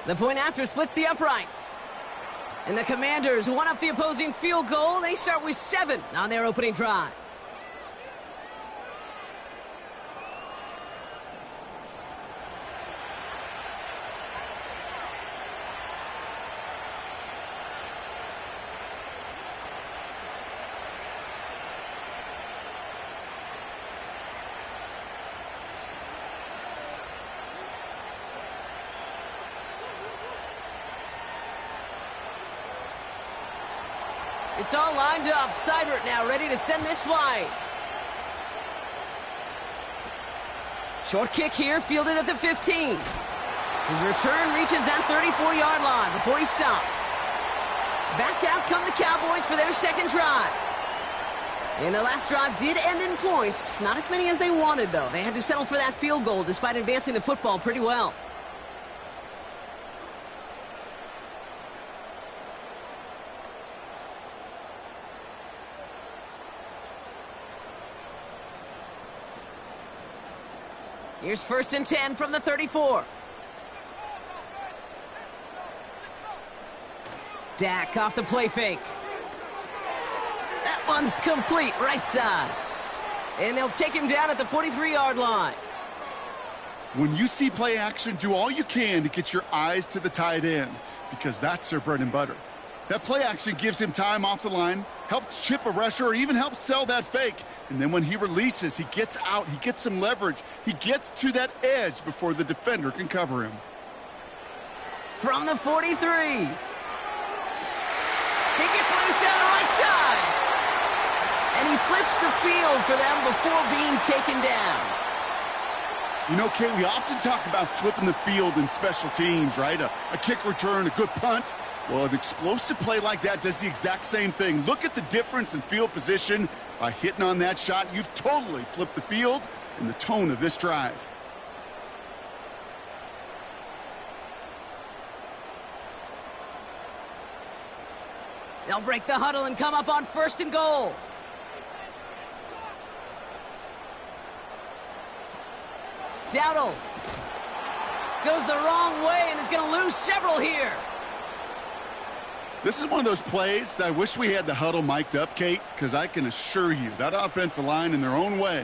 The point after splits the uprights. And the Commanders one up the opposing field goal. They start with 7 on their opening drive. It's all lined up. Seibert now ready to send this flight. Short kick here, fielded at the 15. His return reaches that 34-yard line before he's stopped. Back out come the Cowboys for their second drive. And their last drive did end in points. Not as many as they wanted, though. They had to settle for that field goal despite advancing the football pretty well. Here's first and 10 from the 34. Dak off the play fake. That one's complete, right side. And they'll take him down at the 43-yard line. When you see play action, do all you can to get your eyes to the tight end, because that's their bread and butter. That play action gives him time off the line, helps chip a rusher, or even helps sell that fake. And then when he releases, he gets out, he gets some leverage. He gets to that edge before the defender can cover him. From the 43. He gets loose down the right side. And he flips the field for them before being taken down. You know, Kate, we often talk about flipping the field in special teams, right? A kick return, a good punt. Well, an explosive play like that does the exact same thing. Look at the difference in field position. By hitting on that shot, you've totally flipped the field and the tone of this drive. They'll break the huddle and come up on first and goal. Dowdle goes the wrong way and is going to lose several here. This is one of those plays that I wish we had the huddle mic'd up, Kate, because I can assure you that offensive line in their own way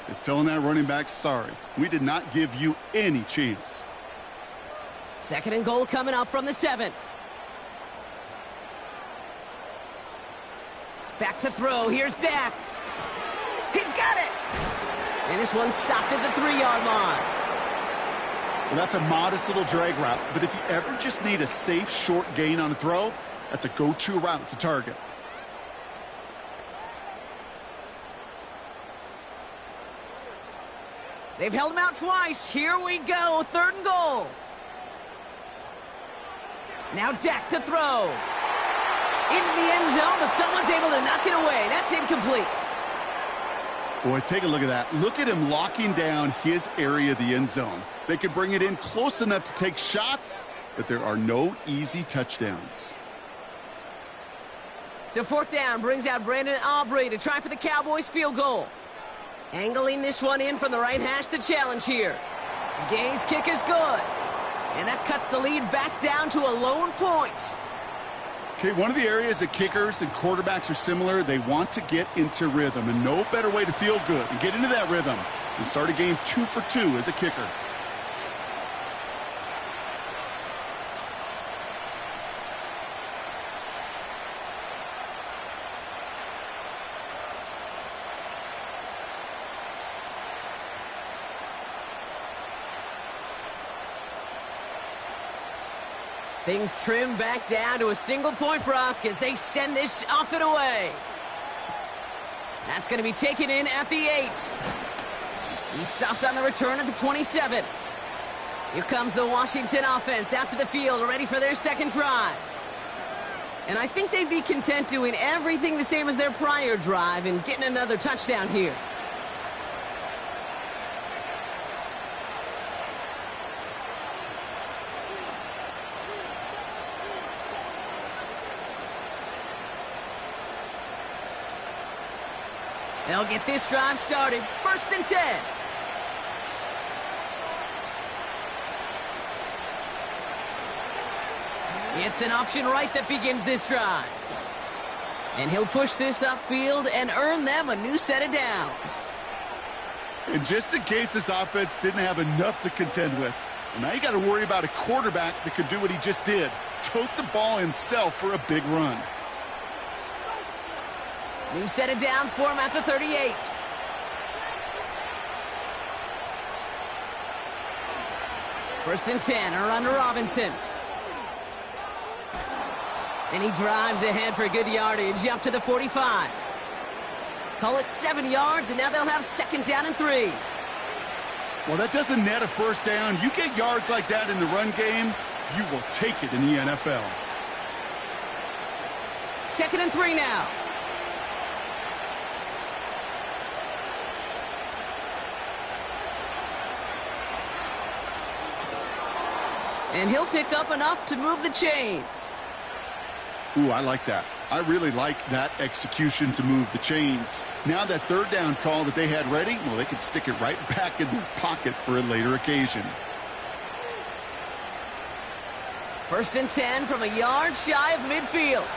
is telling that running back, sorry, we did not give you any chance. Second and goal coming up from the 7. Back to throw. Here's Dak. He's got it. And this one's stopped at the 3-yard line. Well, that's a modest little drag route, but if you ever just need a safe, short gain on a throw, that's a go-to route to target. They've held him out twice. Here we go, 3rd and goal. Now Dak to throw. Into the end zone, but someone's able to knock it away. That's incomplete. Boy, take a look at that. Look at him locking down his area of the end zone. They could bring it in close enough to take shots, but there are no easy touchdowns. So 4th down brings out Brandon Aubrey to try for the Cowboys field goal. Angling this one in from the right hash, the challenge here. Gay's kick is good. And that cuts the lead back down to a lone point. Okay, one of the areas that kickers and quarterbacks are similar, they want to get into rhythm, and no better way to feel good and get into that rhythm than start a game 2 for 2 as a kicker. Things trim back down to a single point, Brock, as they send this off and away. That's going to be taken in at the 8. He's stopped on the return at the 27. Here comes the Washington offense out to the field, ready for their second drive. And I think they'd be content doing everything the same as their prior drive and getting another touchdown here. They'll get this drive started. 1st and 10. It's an option right that begins this drive. And he'll push this upfield and earn them a new set of downs. And just in case this offense didn't have enough to contend with, well, now you got to worry about a quarterback that could do what he just did. Tote the ball himself for a big run. New set of downs for him at the 38. First and 10, a run to Robinson. And he drives ahead for good yardage up to the 45. Call it 7 yards, and now they'll have 2nd down and 3. Well, that doesn't net a 1st down. You get yards like that in the run game, you will take it in the NFL. 2nd and 3 now. And he'll pick up enough to move the chains. Ooh, I like that. I really like that execution to move the chains. Now that 3rd down call that they had ready, well, they could stick it right back in their pocket for a later occasion. 1st and 10 from a yard shy of midfield.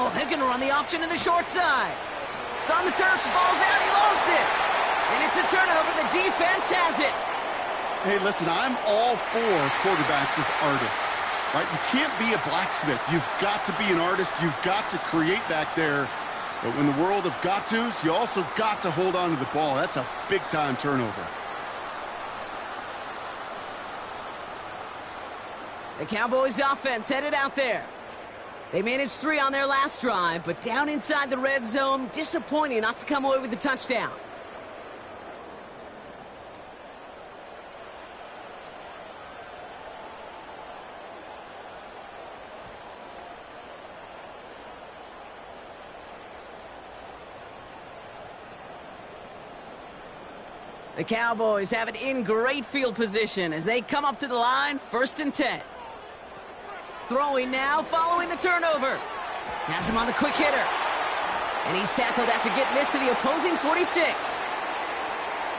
Oh, they're going to run the option to the short side. It's on the turf. The ball's out. He lost it. And it's a turnover. The defense has it. Hey, listen, I'm all for quarterbacks as artists, right? You can't be a blacksmith. You've got to be an artist. You've got to create back there. But when the world of got-tos, you also got to hold on to the ball. That's a big-time turnover. The Cowboys offense headed out there. They managed 3 on their last drive, but down inside the red zone, disappointing not to come away with a touchdown. The Cowboys have it in great field position as they come up to the line, 1st and 10. Throwing now, following the turnover. Has him on the quick hitter. And he's tackled after getting this to the opposing 46.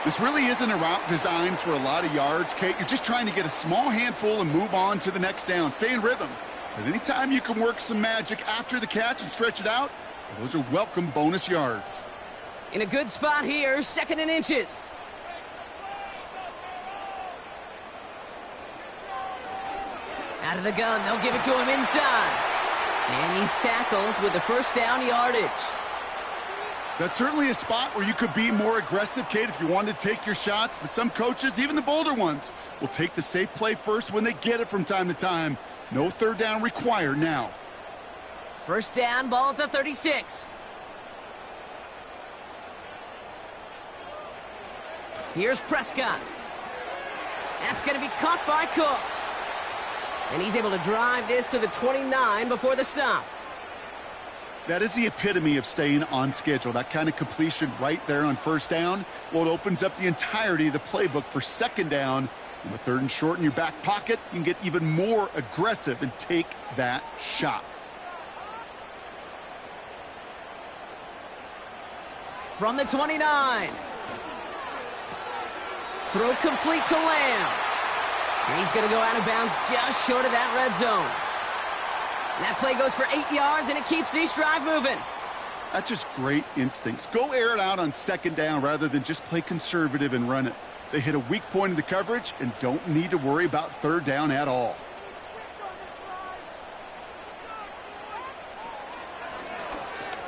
This really isn't a route designed for a lot of yards, Kate. You're just trying to get a small handful and move on to the next down. Stay in rhythm. But anytime you can work some magic after the catch and stretch it out, those are welcome bonus yards. In a good spot here, 2nd and inches. Out of the gun, they'll give it to him inside. And he's tackled with the first down yardage. That's certainly a spot where you could be more aggressive, Kate, if you wanted to take your shots. But some coaches, even the bolder ones, will take the safe play first when they get it from time to time. No third down required now. First down, ball at the 36. Here's Prescott. That's going to be caught by Cooks. And he's able to drive this to the 29 before the stop. That is the epitome of staying on schedule. That kind of completion right there on first down. Well, it opens up the entirety of the playbook for second down. And with third and short in your back pocket, you can get even more aggressive and take that shot. From the 29. Throw complete to Lamb. And he's going to go out of bounds just short of that red zone. And that play goes for 8 yards, and it keeps this drive moving. That's just great instincts. Go air it out on second down rather than just play conservative and run it. They hit a weak point in the coverage and don't need to worry about third down at all.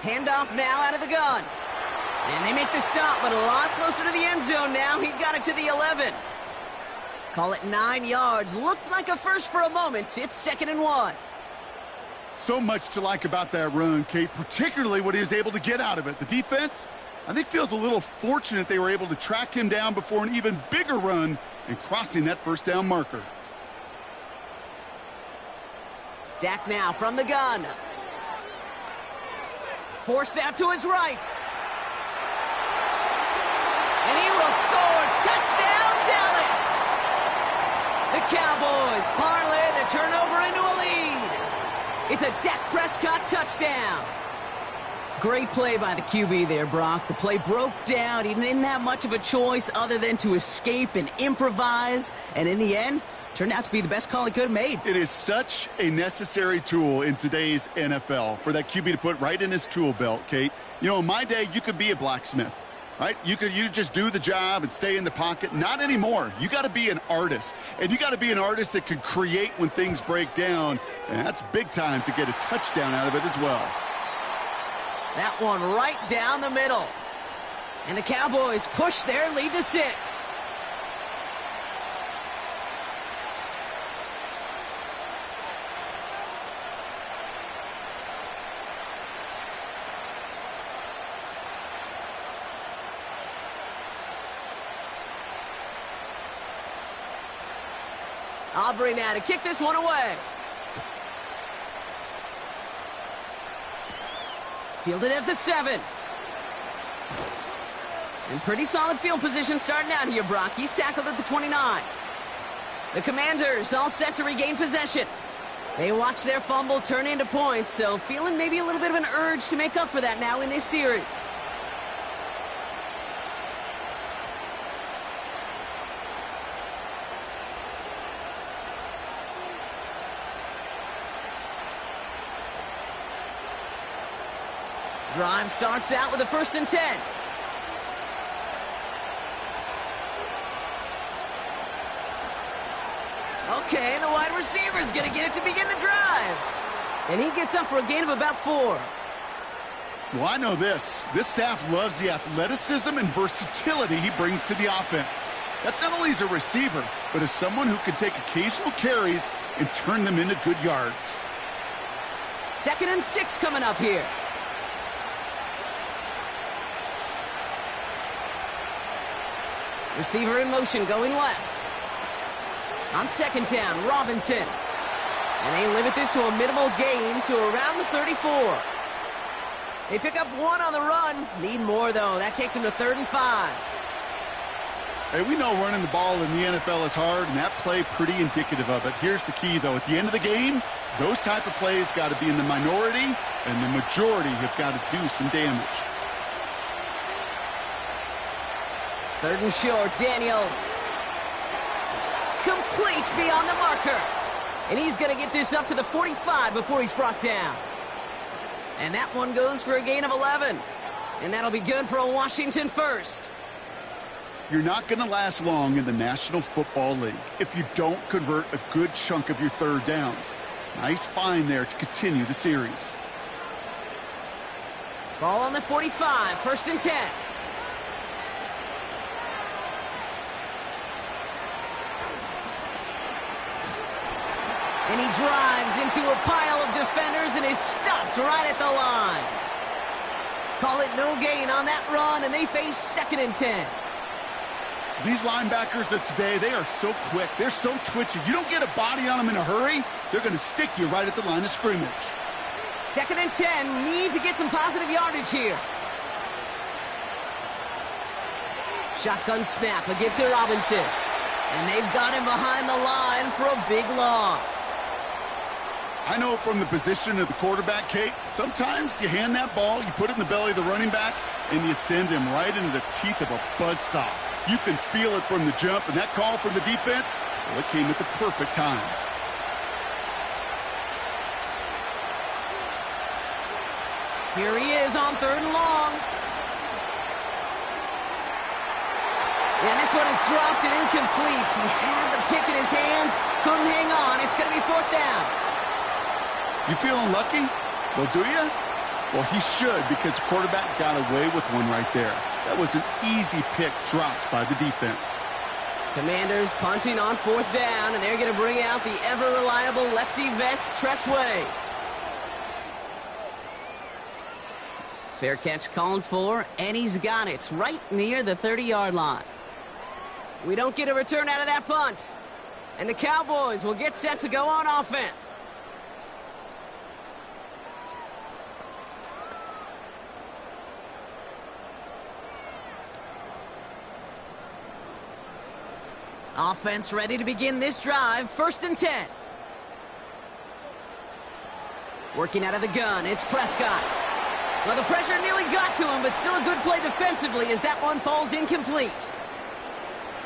Handoff now out of the gun. And they make the stop, but a lot closer to the end zone now. He got it to the 11. Call it 9 yards. Looked like a first for a moment. It's 2nd and 1. So much to like about that run, Kate, particularly what he was able to get out of it. The defense, I think, feels a little fortunate they were able to track him down before an even bigger run and crossing that first down marker. Dak now from the gun. Forced out to his right. And he will score. Touchdown, Dallas! The Cowboys parlay the turnover into a lead. It's a Dak Prescott touchdown. Great play by the QB there, Brock. The play broke down. He didn't have much of a choice other than to escape and improvise. And in the end, turned out to be the best call he could have made. It is such a necessary tool in today's NFL for that QB to put right in his tool belt, Kate. You know, in my day, you could be a blacksmith. Right? You just do the job and stay in the pocket. Not anymore. You got to be an artist. And you got to be an artist that can create when things break down. And that's big time to get a touchdown out of it as well. That one right down the middle. And the Cowboys push their lead to 6. Aubrey now to kick this one away. Fielded at the 7. In pretty solid field position starting out here, Brock. He's tackled at the 29. The Commanders all set to regain possession. They watch their fumble turn into points, so feeling maybe a little bit of an urge to make up for that now in this series. Drive starts out with a 1st and 10. Okay, the wide receiver's going to get it to begin the drive. And he gets up for a gain of about 4. Well, I know this. This staff loves the athleticism and versatility he brings to the offense. That's not only as a receiver, but as someone who can take occasional carries and turn them into good yards. 2nd and 6 coming up here. Receiver in motion going left. On 2nd down, Robinson. And they limit this to a minimal gain to around the 34. They pick up 1 on the run. Need more, though. That takes them to 3rd and 5. Hey, we know running the ball in the NFL is hard, and that play pretty indicative of it. Here's the key, though. At the end of the game, those type of plays got to be in the minority, and the majority have got to do some damage. 3rd and short, Daniels. Complete beyond the marker. And he's going to get this up to the 45 before he's brought down. And that one goes for a gain of 11. And that'll be good for a Washington first. You're not going to last long in the National Football League if you don't convert a good chunk of your third downs. Nice find there to continue the series. Ball on the 45, 1st and 10. And he drives into a pile of defenders and is stopped right at the line. Call it no gain on that run, and they face 2nd and 10. These linebackers of today, they are so quick. They're so twitchy. You don't get a body on them in a hurry, they're going to stick you right at the line of scrimmage. 2nd and 10, need to get some positive yardage here. Shotgun snap, a give to Robinson. And they've got him behind the line for a big loss. I know from the position of the quarterback, Kate, sometimes you hand that ball, you put it in the belly of the running back, and you send him right into the teeth of a buzzsaw. You can feel it from the jump, and that call from the defense, well, it came at the perfect time. Here he is on 3rd and long. And this one is dropped and incomplete. He had the pick in his hands, couldn't hang on. It's going to be 4th down. You feeling lucky? Well, do you? Well, he should, because the quarterback got away with one right there. That was an easy pick dropped by the defense. Commanders punting on 4th down, and they're going to bring out the ever-reliable lefty vets, Tressway. Fair catch called for, and he's got it right near the 30-yard line. We don't get a return out of that punt. And the Cowboys will get set to go on offense. Offense ready to begin this drive. 1st and 10. Working out of the gun, it's Prescott. Well, the pressure nearly got to him, but still a good play defensively as that one falls incomplete.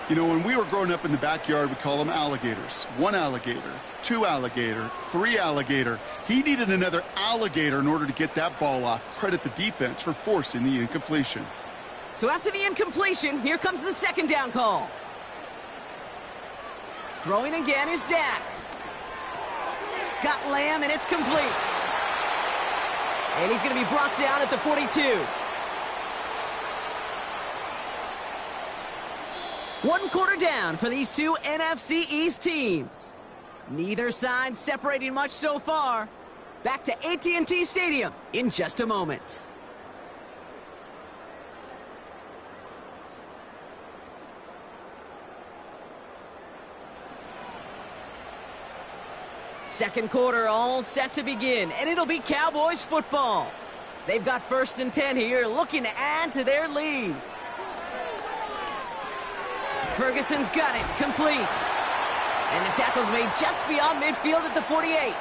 You know, when we were growing up in the backyard, we call them alligators. 1 alligator, 2 alligator, 3 alligator. He needed another alligator in order to get that ball off. Credit the defense for forcing the incompletion. So after the incompletion, here comes the 2nd down call. Throwing again is Dak. Got Lamb, and it's complete. And he's going to be brought down at the 42. 1 quarter down for these two NFC East teams. Neither side separating much so far. Back to AT&T Stadium in just a moment. Second quarter all set to begin, and it'll be Cowboys football. They've got 1st and 10 here, looking to add to their lead. Ferguson's got it, complete. And the tackle's made just beyond midfield at the 48.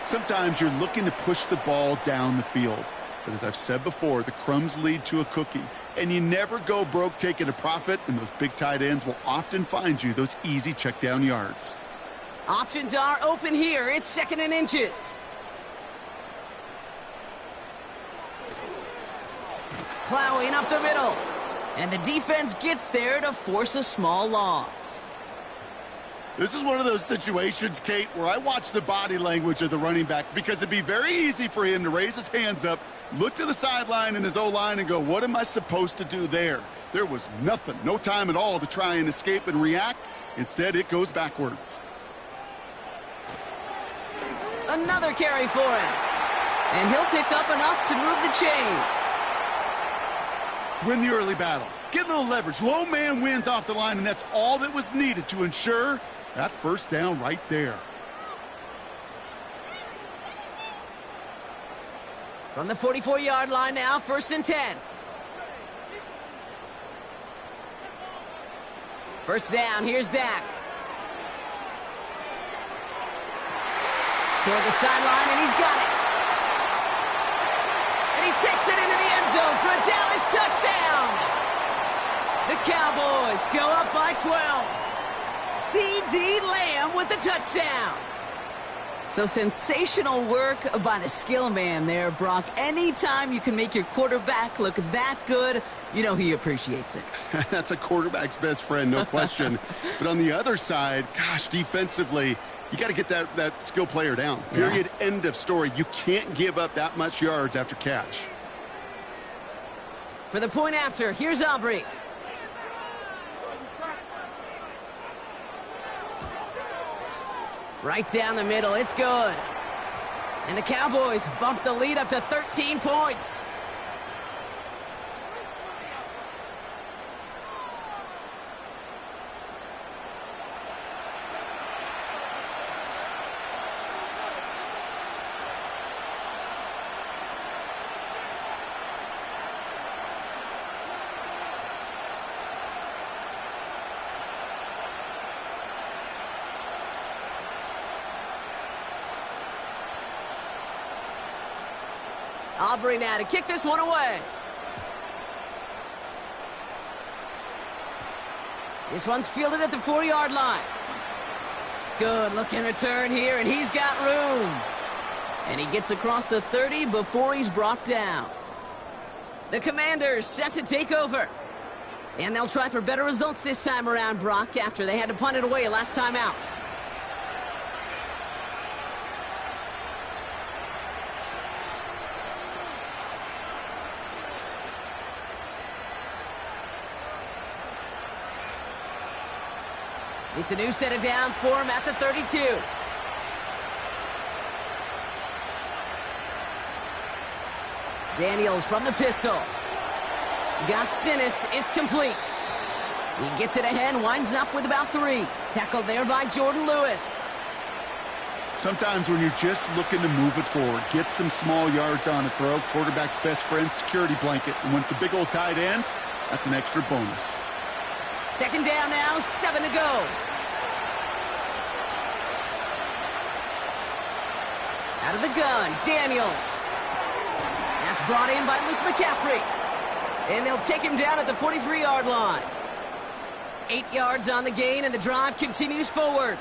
Sometimes you're looking to push the ball down the field. But as I've said before, the crumbs lead to a cookie. And you never go broke taking a profit, and those big tight ends will often find you those easy check down yards. Options are open here. It's 2nd and inches. Plowing up the middle. And the defense gets there to force a small loss. This is one of those situations, Kate, where I watch the body language of the running back because it'd be very easy for him to raise his hands up, look to the sideline in his O-line and go, what am I supposed to do there? There was nothing, no time at all to try and escape and react. Instead, it goes backwards. Another carry for him. And he'll pick up enough to move the chains. Win the early battle. Get a little leverage. Low man wins off the line, and that's all that was needed to ensure that 1st down right there. From the 44-yard line now, 1st and 10. 1st down, here's Dak. Toward the sideline, and he's got it. And he takes it into the end zone for a Dallas touchdown. The Cowboys go up by 12. C.D. Lamb with the touchdown. So sensational work by the skill man there, Brock. Anytime you can make your quarterback look that good, you know he appreciates it. That's a quarterback's best friend, no question. But on the other side, gosh, defensively, you got to get that skill player down. Period. Yeah. End of story. You can't give up that much yards after catch. For the point after, here's Aubrey. Right down the middle, it's good. And the Cowboys bump the lead up to 13 points. Aubrey now to kick this one away. This one's fielded at the 4-yard line. Good looking return here, and he's got room. And he gets across the 30 before he's brought down. The Commanders set to take over. And they'll try for better results this time around, Brock, after they had to punt it away last time out. It's a new set of downs for him at the 32. Daniels from the pistol. Got Sinnott. It's complete. He gets it ahead, winds up with about 3. Tackled there by Jordan Lewis. Sometimes when you're just looking to move it forward, get some small yards on a throw, quarterback's best friend, security blanket. And when it's a big old tight end, that's an extra bonus. Second down now, 7 to go. Out of the gun, Daniels. That's brought in by Luke McCaffrey. And they'll take him down at the 43-yard line. 8 yards on the gain, and the drive continues forward.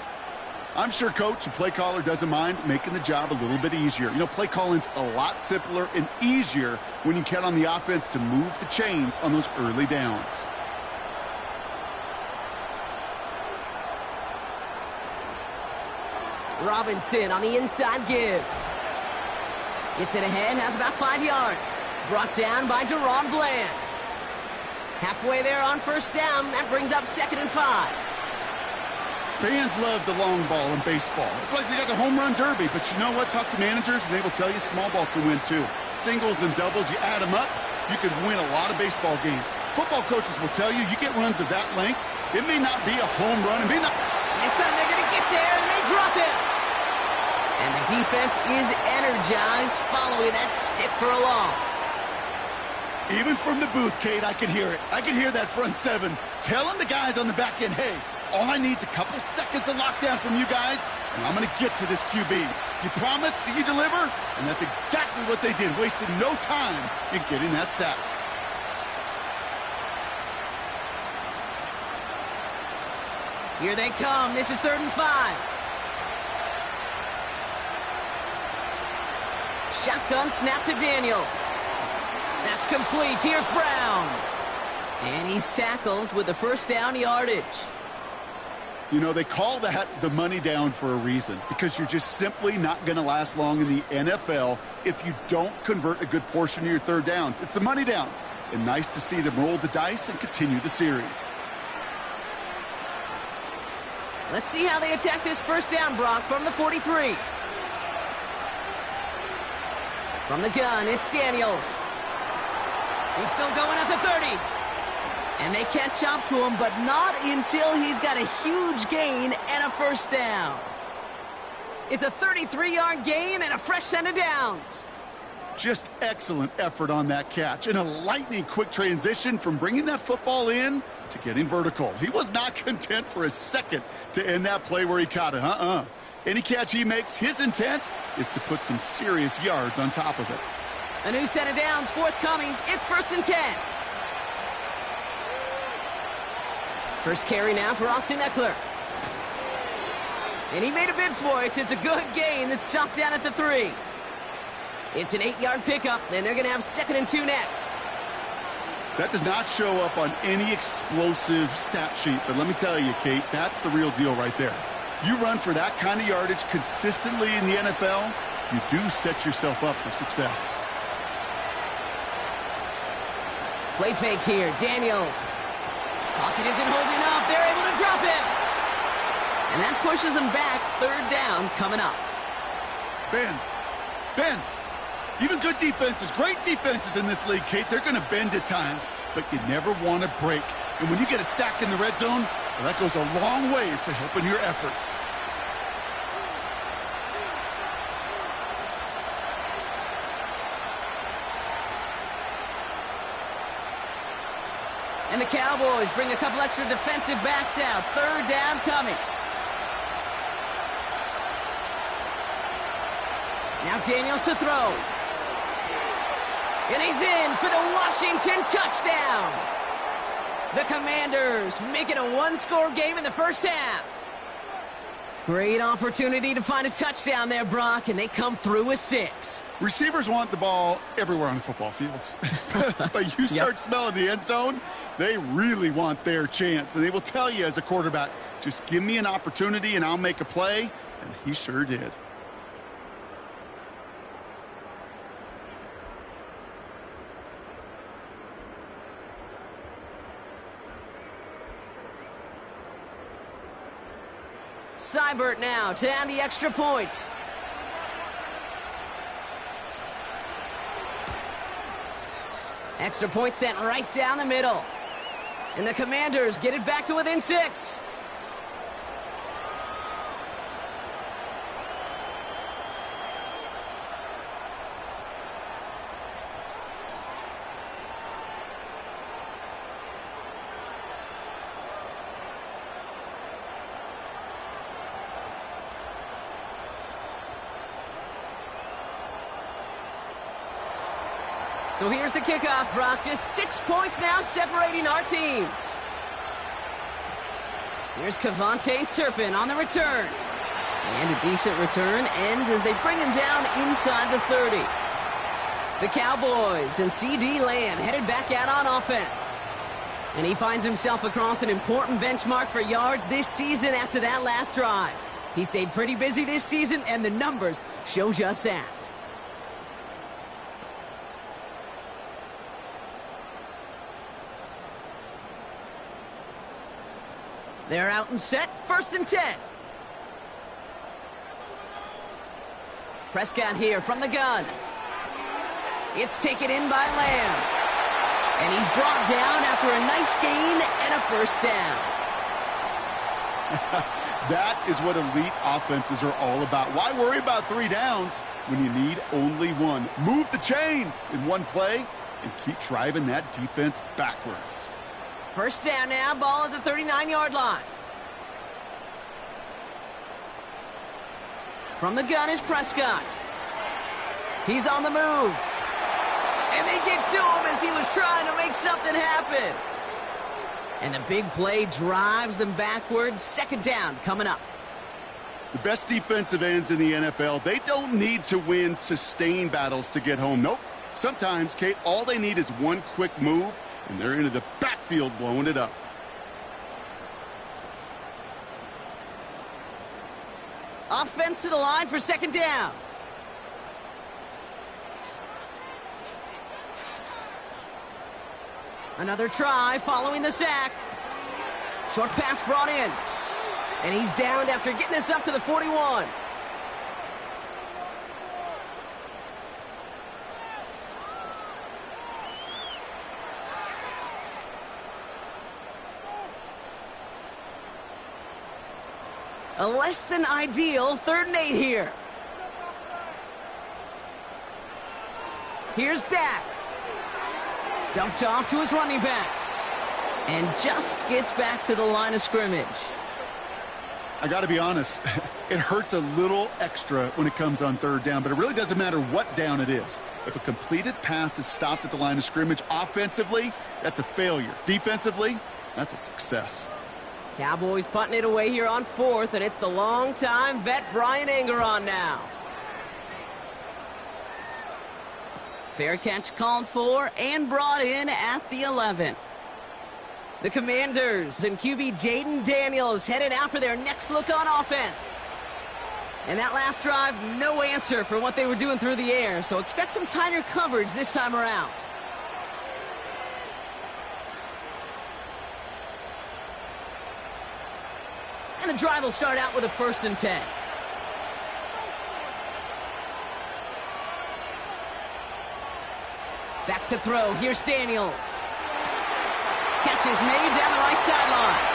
I'm sure coach and play caller doesn't mind making the job a little bit easier. You know, play calling's a lot simpler and easier when you count on the offense to move the chains on those early downs. Robinson on the inside give. Gets it ahead, has about 5 yards. Brought down by Deron Bland. Halfway there on first down. That brings up 2nd and 5. Fans love the long ball in baseball. It's like they got the home run derby, but you know what? Talk to managers, and they will tell you small ball can win too. Singles and doubles, you add them up, you could win a lot of baseball games. Football coaches will tell you, you get runs of that length, it may not be a home run, it may not... This time they're going to get there, and they drop it. And the defense is energized following that stick for a loss. Even from the booth, Kate, I could hear it. I could hear that front 7 telling the guys on the back end, hey, all I need is a couple seconds of lockdown from you guys, and I'm going to get to this QB. You promise that you deliver? And that's exactly what they did, wasted no time in getting that sack. Here they come. This is 3rd and 5. Shotgun snap to Daniels. That's complete. Here's Brown. And he's tackled with the first down yardage. You know, they call that the money down for a reason, because you're just simply not going to last long in the NFL if you don't convert a good portion of your third downs. It's the money down. And nice to see them roll the dice and continue the series. Let's see how they attack this first down, Brock, from the 43. From the gun, it's Daniels. He's still going at the 30. And they catch up to him, but not until he's got a huge gain and a first down. It's a 33-yard gain and a fresh set of downs. Just excellent effort on that catch, and a lightning quick transition from bringing that football in to getting vertical. He was not content for a second to end that play where he caught it. Any catch he makes, his intent is to put some serious yards on top of it. A new set of downs forthcoming. It's 1st and 10. First carry now for Austin Eckler. And he made a bid for it. It's a good gain that's stopped down at the 3. It's an 8-yard pickup, and they're going to have 2nd and 2 next. That does not show up on any explosive stat sheet, but let me tell you, Kate, that's the real deal right there. You run for that kind of yardage consistently in the NFL, you do set yourself up for success. Play fake here, Daniels. Pocket isn't holding up. They're able to drop him. And that pushes them back. 3rd down coming up. Bend. Even good defenses, great defenses in this league, Kate, they're going to bend at times, but you never want to break. And when you get a sack in the red zone, well, that goes a long ways to helping your efforts. And the Cowboys bring a couple extra defensive backs out. 3rd down coming. Now Daniels to throw. And he's in for the Washington touchdown. The Commanders make it a 1-score game in the first half. Great opportunity to find a touchdown there, Brock, and they come through with 6. Receivers want the ball everywhere on the football field. But you start smelling the end zone, they really want their chance. And they will tell you as a quarterback, just give me an opportunity and I'll make a play. And he sure did. Seibert now to add the extra point. Extra point sent right down the middle. And the Commanders get it back to within 6. So here's the kickoff, Brock. Just 6 points now separating our teams. Here's Kevontae Turpin on the return. And a decent return ends as they bring him down inside the 30. The Cowboys and C.D. Lamb headed back out on offense. And he finds himself across an important benchmark for yards this season after that last drive. He stayed pretty busy this season, and the numbers show just that. They're out and set. 1st and 10. Prescott here from the gun. It's taken in by Lamb. And he's brought down after a nice gain and a 1st down. That is what elite offenses are all about. Why worry about 3 downs when you need only 1? Move the chains in one play and keep driving that defense backwards. 1st down now, ball at the 39-yard line. From the gun is Prescott. He's on the move. And they get to him as he was trying to make something happen. And the big play drives them backwards. 2nd down coming up. The best defensive ends in the NFL, they don't need to win sustained battles to get home. Nope. Sometimes, Kate, all they need is one quick move, and they're into the backfield blowing it up. Offense to the line for 2nd down. Another try following the sack. Short pass brought in. And he's downed after getting this up to the 41. A less than ideal 3rd and 8 here. Here's Dak. Dumped off to his running back. And just gets back to the line of scrimmage. I got to be honest, it hurts a little extra when it comes on 3rd down, but it really doesn't matter what down it is. If a completed pass is stopped at the line of scrimmage, offensively, that's a failure. Defensively, that's a success. Cowboys punting it away here on 4th, and it's the long-time vet Brian Anger on now. Fair catch called for and brought in at the 11. The Commanders and QB Jaden Daniels headed out for their next look on offense. And that last drive, no answer for what they were doing through the air, so expect some tighter coverage this time around. And the drive will start out with a 1st and 10. Back to throw. Here's Daniels. Catch is made down the right sideline.